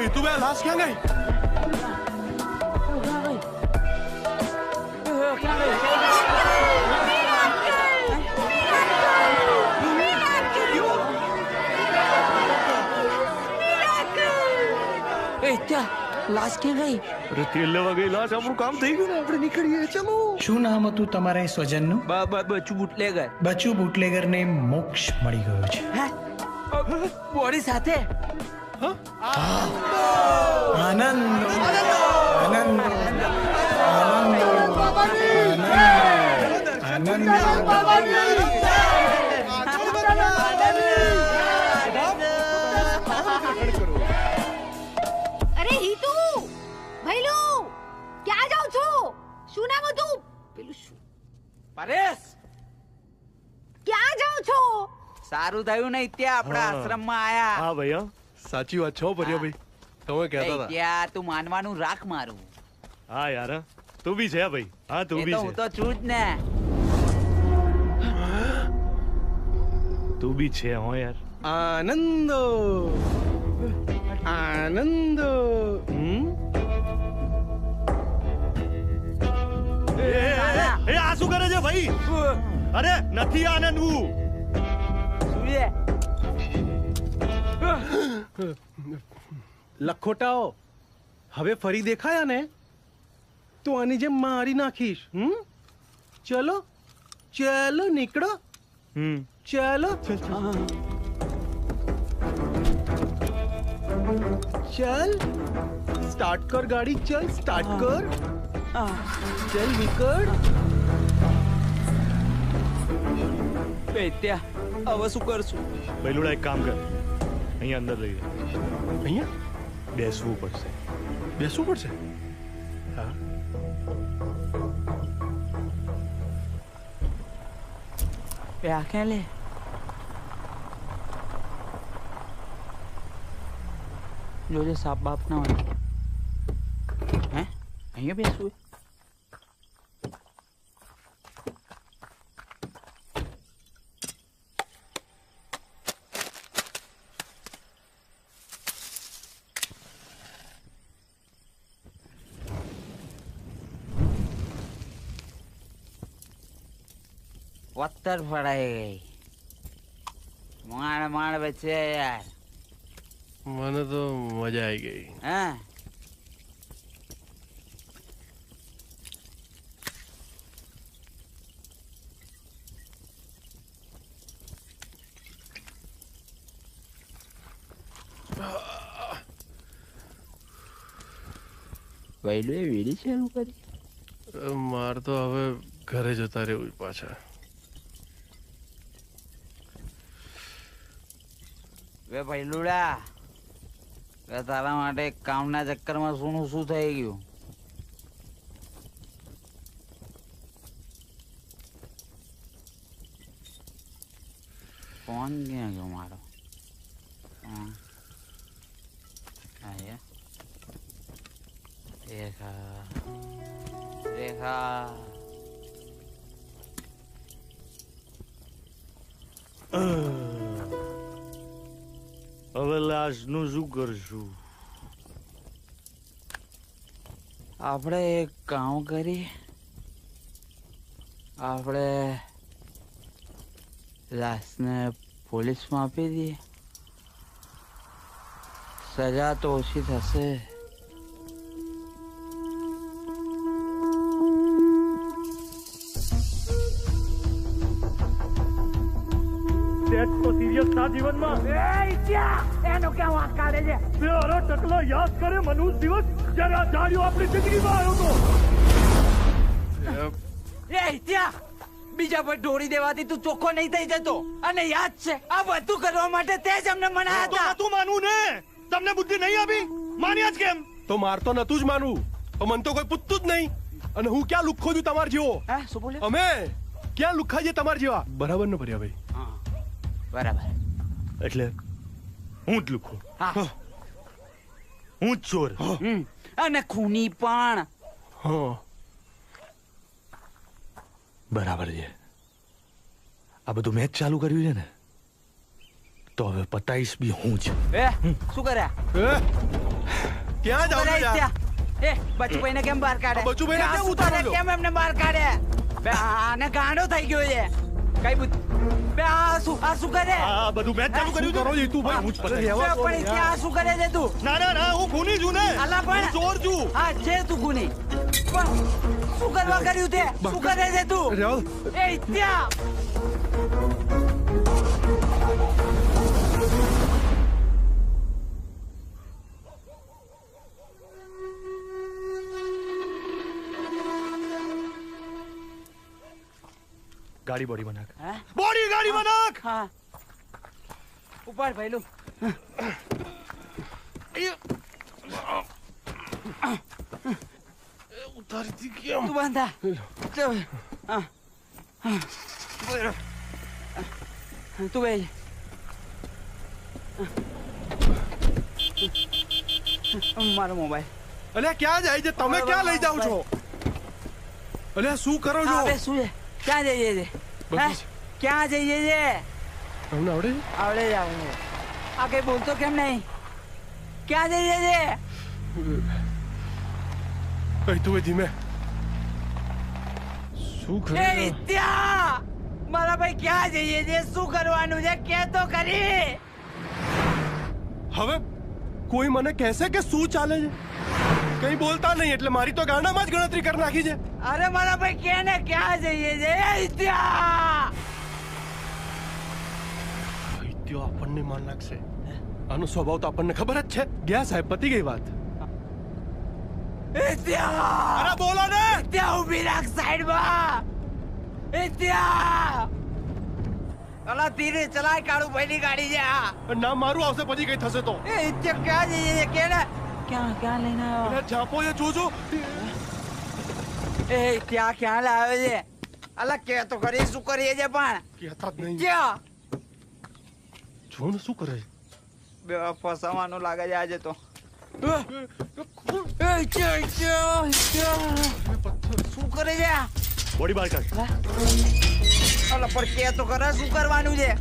ઈતુભાઈ લાશ ક્યાં ગઈ? લાશ ક્યાં ગઈ? અરે તેલ લેવા ગઈ લાશ. આપણું કામ થઈ ગયું ને, આપણે નીકળીએ. ચલો. શું નામ હતું તમારા એ સ્વજનનું? બચુ બુટલેગર. બચુ બુટલેગરને મોક્ષ મળી ગયો છે. બોડી સાથે. આનંદ અરે હિતુ ભૈલું ક્યાં જાવ છો? શું નામ હતું પેલું? શું પરેશ, ક્યાં જાવ છો? સારું થયું ને ત્યાં આપણા આશ્રમમાં આયા. હા ભૈયા, સાચી વાત છે. પર્યા ભાઈ, તમે કહેતા હતા ત્યાં તું માનવાનું રાખ મારું. હા યાર, તો તું બી છે ભાઈ. હા તું બી હું તો છું જ ને. તું બી છે હો યાર. આનંદો આનંદો. એ આ શું કરે છે ભાઈ? અરે નથી આનંદ હું. લખોટાઓ હવે ફરી દેખાયા ને તો આની જેમ મારી નાખીશ. ચલો ચલો નીકળો. ચલો ચલ સ્ટાર્ટ કર ગાડી. ચલ સ્ટાર્ટ કર. ચલ નીકળ. ત્યાં હવે શું કરશું? બેલુડા એક કામ કર, અહીંયા અંદર લઈ જા. અહીંયા બેસવું પડશે. બેસવું પડશે? હા. ક્યાં લે? જોજે સાપ બાપ ના હોય. હે અહીંયા બેસવું? પથ્થર ફડાઈ ગઈ. માણ માણ બચે યાર. મને તો મજા આવી ગઈ. હા વૈલું એ વેડી ચાલુ કરી. મારે તો હવે ઘરે જતા રહેવું પાછા. વે ભૈલુડા, તારા માટે કામના ચક્કરમાં શું થઈ ગયું? ફોન ક્યાં ગયો મારો? રેખા રેખા હવે લાશનું શું કરશું? આપણે એક કામ કરી, આપણે લાશને પોલીસમાં આપી દઈએ. સજા તો ઓછી થશે. તો સિરિયસ ના જીવનમાં એનો ક્યાં વાત કાઢે છે? બે અરે ટકલા યાદ કરે મનુષ્ય દિવસ જ્યારે આ જાડિયો આપણી જિંદગીમાં આવ્યો હતો. ત્યાં બીજા પર ઢોળી દેવાથી તું ચોખ્ખો નહીં થઈ જતો. અને યાદ છે, આ બધું કરવા માટે તે જ અમને મનાયા હતા. તું માનવું ને? તમને બુદ્ધિ નહીં આપી? માન્યા જ કેમ? તો મારતો નતું જ માનવું. મને તો કોઈ પૂછતું જ નહીં. અને હું ક્યાં લુખ્ખો છું તમાર જેવો? શું બોલ્યો? અમે ક્યાં લુખ્ખા છે તમાર જેવા? બરાબર ન ભર્યા ભાઈ? બરાબર. એટલે હું જ લુખ્ખો, હું જ ચોર અને ખૂની પણ. બરાબર છે. આ બધું મેચ ચાલુ કર્યું છે ને, તો હવે પતાઈશ બી હું જ. શું કર્યા? ક્યાં જાવ ત્યાં બચુભાઈ ને કેમ બહાર કાઢે? બચુભાઈ કેમ એમને બહાર કાઢે? આને ગાંડો થઈ ગયો છે. કઈ આ શું કરે? આ બધું મેચ ચાલુ કર્યું છે. કરો તું ભાઈ, હું જ પતાઈશ. પણ ત્યાં શું કરે છે તું? ના હું ખૂની છું ને. અલા પણ ચોર છું. હા છે તું ખૂની. પણ શું કરવા કર્યું તે? શું કરે છે તું? એ ત્યાં ગાડી બોડી બનાક. બોડી ગાડી બનાક. હા ઉપર ભાઈલું. ઉતારી કેમ? તું બાંધા. તું ભાઈ મારો મોબાઈલ. અલ્યા ક્યાં જાય છે? તમે ક્યાં લઈ જાવ છો? અલ્યા શું કરો છો? અબે શું છે? ક્યાં જઈએ છે? હે? ક્યાં જઈએ છે? તમને આવડે? આવડે જ આવડે. આ કઈ બોલતો કેમ નહીં? ક્યાં જઈએ છે? કઈ તું ધીમે. શું કરે? એ વિદ્યા! મારા ભાઈ ક્યાં જઈએ છે? શું કરવાનું છે? કે તો કરી. હવે કોઈ મને કહેશે કે શું ચાલે છે? કઈ બોલતા નહીં એટલે મારી તો ગાંડામાં જ ગણતરી કરી નાખી છે. અરે મારા ભાઈ કે ને ક્યાં જઈએ છે? એ વિદ્યા! દૈત્યો આપણને માર નાખશે. આનો સ્વભાવ તો આપણને ખબર જ છે. ગયા સાહેબ, પતી ગઈ વાત. વિદ્યા! અરે બોલો ને! વિદ્યા ઊભી રાખ સાઈડમાં. વિદ્યા! અલા ધીરે ચલાય, કાળુ ભાઈની ગાડી છે આ. નામ મારું આવશે પછી કઈ થશે તો. એ વિદ્યા ક્યાં જઈએ છે? કે ને ક્યાં લઈને આવ્યો? અરે જાપો એ જોજો. એ ત્યાં ક્યાં લાવે છે? અલા કે તો કરી, શું કરીએ છે પણ? કહેતા જ નહીં. ક્યાં? જોન શું કરે? બે ફસાવાનું લાગે છે આજે તો. શું કરે છે? બોડી બહાર કાઢ. અલા પણ કે તો કરે, શું કરવાનું છે?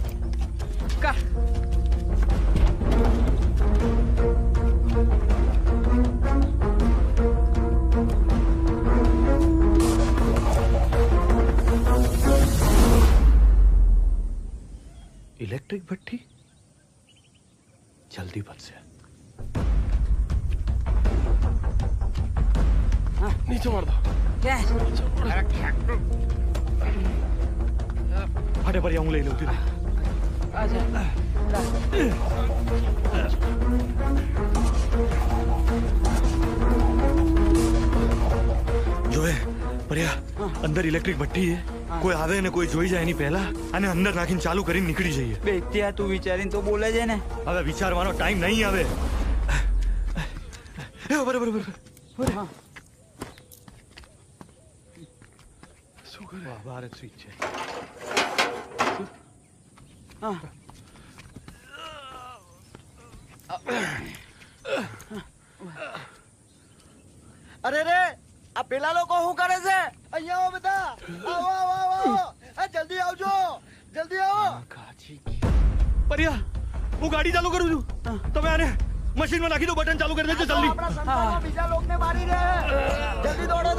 ઇલેક્ટ્રિક ભઠ્ઠી જલ્દી બનશે. નીચે માર દો. ફાટે પર હું લઈ લઉં છું. જોએ પર્યા, અંદર ઇલેક્ટ્રિક ભઠ્ઠી છે. કોઈ આવે ને કોઈ જોઈ જાય એની પહેલા અને અંદર નાખીને ચાલુ કરીને નીકળી જઈએ. બે ત્યાં તું વિચારીને તો બોલે છે ને. હવે વિચારવાનો ટાઈમ નહીં આવે. બરાબર. શું કરે? ભારત સ્વિચ છે. અરે રે, આ પેલા લોકો શું કરે છે? અહીંયા આવો બધા. આવો. જલ્દી આવજો, જલ્દી આવો. પર્યા, હું ગાડી ચાલુ કરું છું. તમે આને મશીનમાં નાખી દો, બટન ચાલુ કરી દેજો જલ્દી. આપણા સંતાનો બીજા લોકને મારી રહ્યા. જલ્દી દોડો.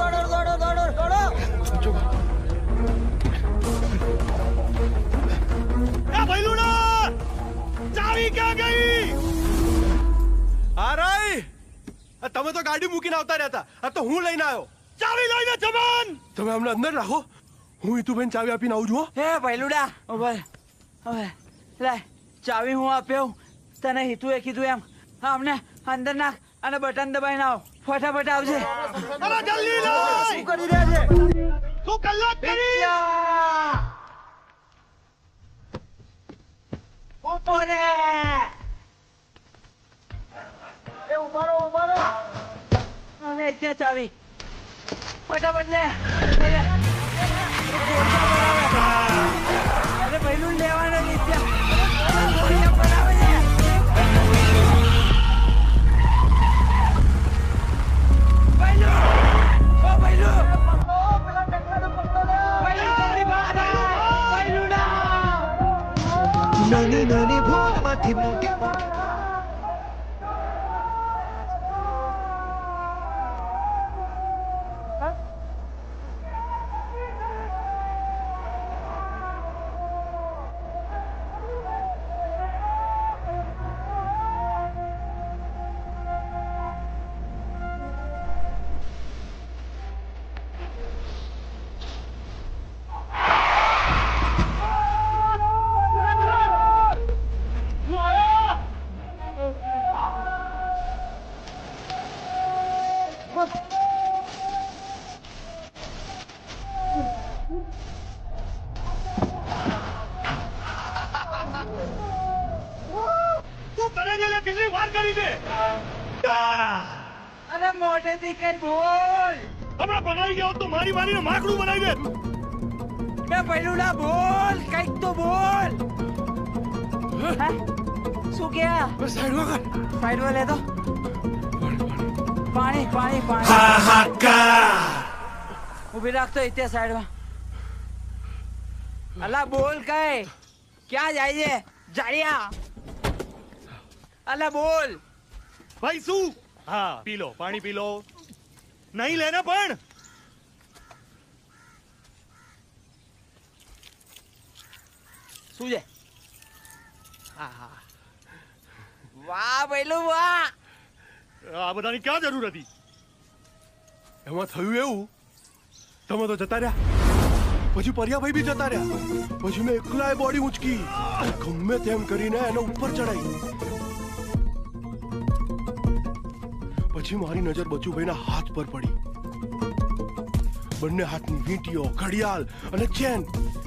એ ભૈલુડા! ચાવી ક્યાં ગઈ? આરાઈ! તમે તો ગાડી મૂકીને આવતા રહેતા. આ તો હું લઈને આવ્યો. ચાવી લઈને જવાન! તમે અમને અંદર રાખો. હું ઈતુબેન ચાવી આપીને આવું છું. હે ભૈલુડા, હવે લે ચાવી હું આપ્યો. તને હિતુએ કીધું એમ અમને અંદર નાખ અને બટન દબાઈને આવ. ફટાફટ આવજે. અરે જલ્દી લો! શું કરી રહ્યા છે? તું કલાક કરી! ઉપર એ ઉભારો. હવે ત્યાં ચાવી ફટાફટ લે. અરે ભૈલું લેવાના નિત્યા. નાની નાની ભૂલમાંથી મોટી અરે મોઢેથી કઈ બોલ. હમણાં બનાવી ગયો તો મારીને માકડું બનાવી દે. બે ભૈલુડા બોલ, કઈક તો બોલ. શું કે? સાઈડમાં લે તો. પાણી. ઉભી રાખતો ત્યાં સાઈડમાં. અલા બોલ કઈ ક્યાં જાય છે જાડિયા? અલા બોલ ભાઈ શું? હા પી લો, પાણી પી લો. નહીં લેને પણ શું છે? વાહ ભઈલું વાહ. આ બધાની ક્યાં જરૂર હતી? એમાં થયું એવું, તમે તો જતા રહ્યા, પછી પરિયાભાઈ બી જતા રહ્યા, પછી મેં એકલાએ બોડી ઊંચકી, ગમે તેમ કરીને એને ઉપર ચડાઈ. પછી મારી નજર બચુભાઈના હાથ પર પડી. બંને હાથની વીંટીઓ, ઘડિયાળ અને ચેન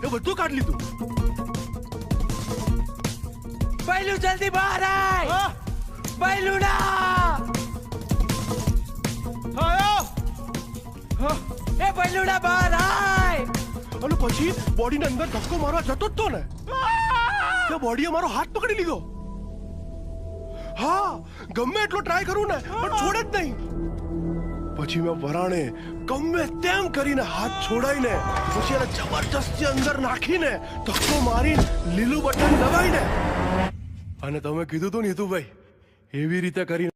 એ બધું કાઢી લીધું. ભઈલું જલ્દી બહાર આય. ભઈલું ના એ ભઈલું ના બહાર આય. અને પછી બોડીને અંદર ધક્કો મારવા જતો જ તો ને, તે બોડીએ મારો હાથ પકડી લીધો. હા, ગમે એટલો ટ્રાય કરું ને પણ છોડે જ નહીં. પછી મેં વરાણે ગમે તેમ કરીને હાથ છોડાઈને પછી એને જબરજસ્તી અંદર નાખીને ધક્કો મારીને લીલું બટન દબાઈને, અને તમે કીધું તું ને હિતુભાઈ, એવી રીતે કરી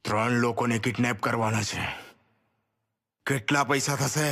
ત્રણ લોકોને કિડનેપ કરવાના છે. કેટલા પૈસા થશે?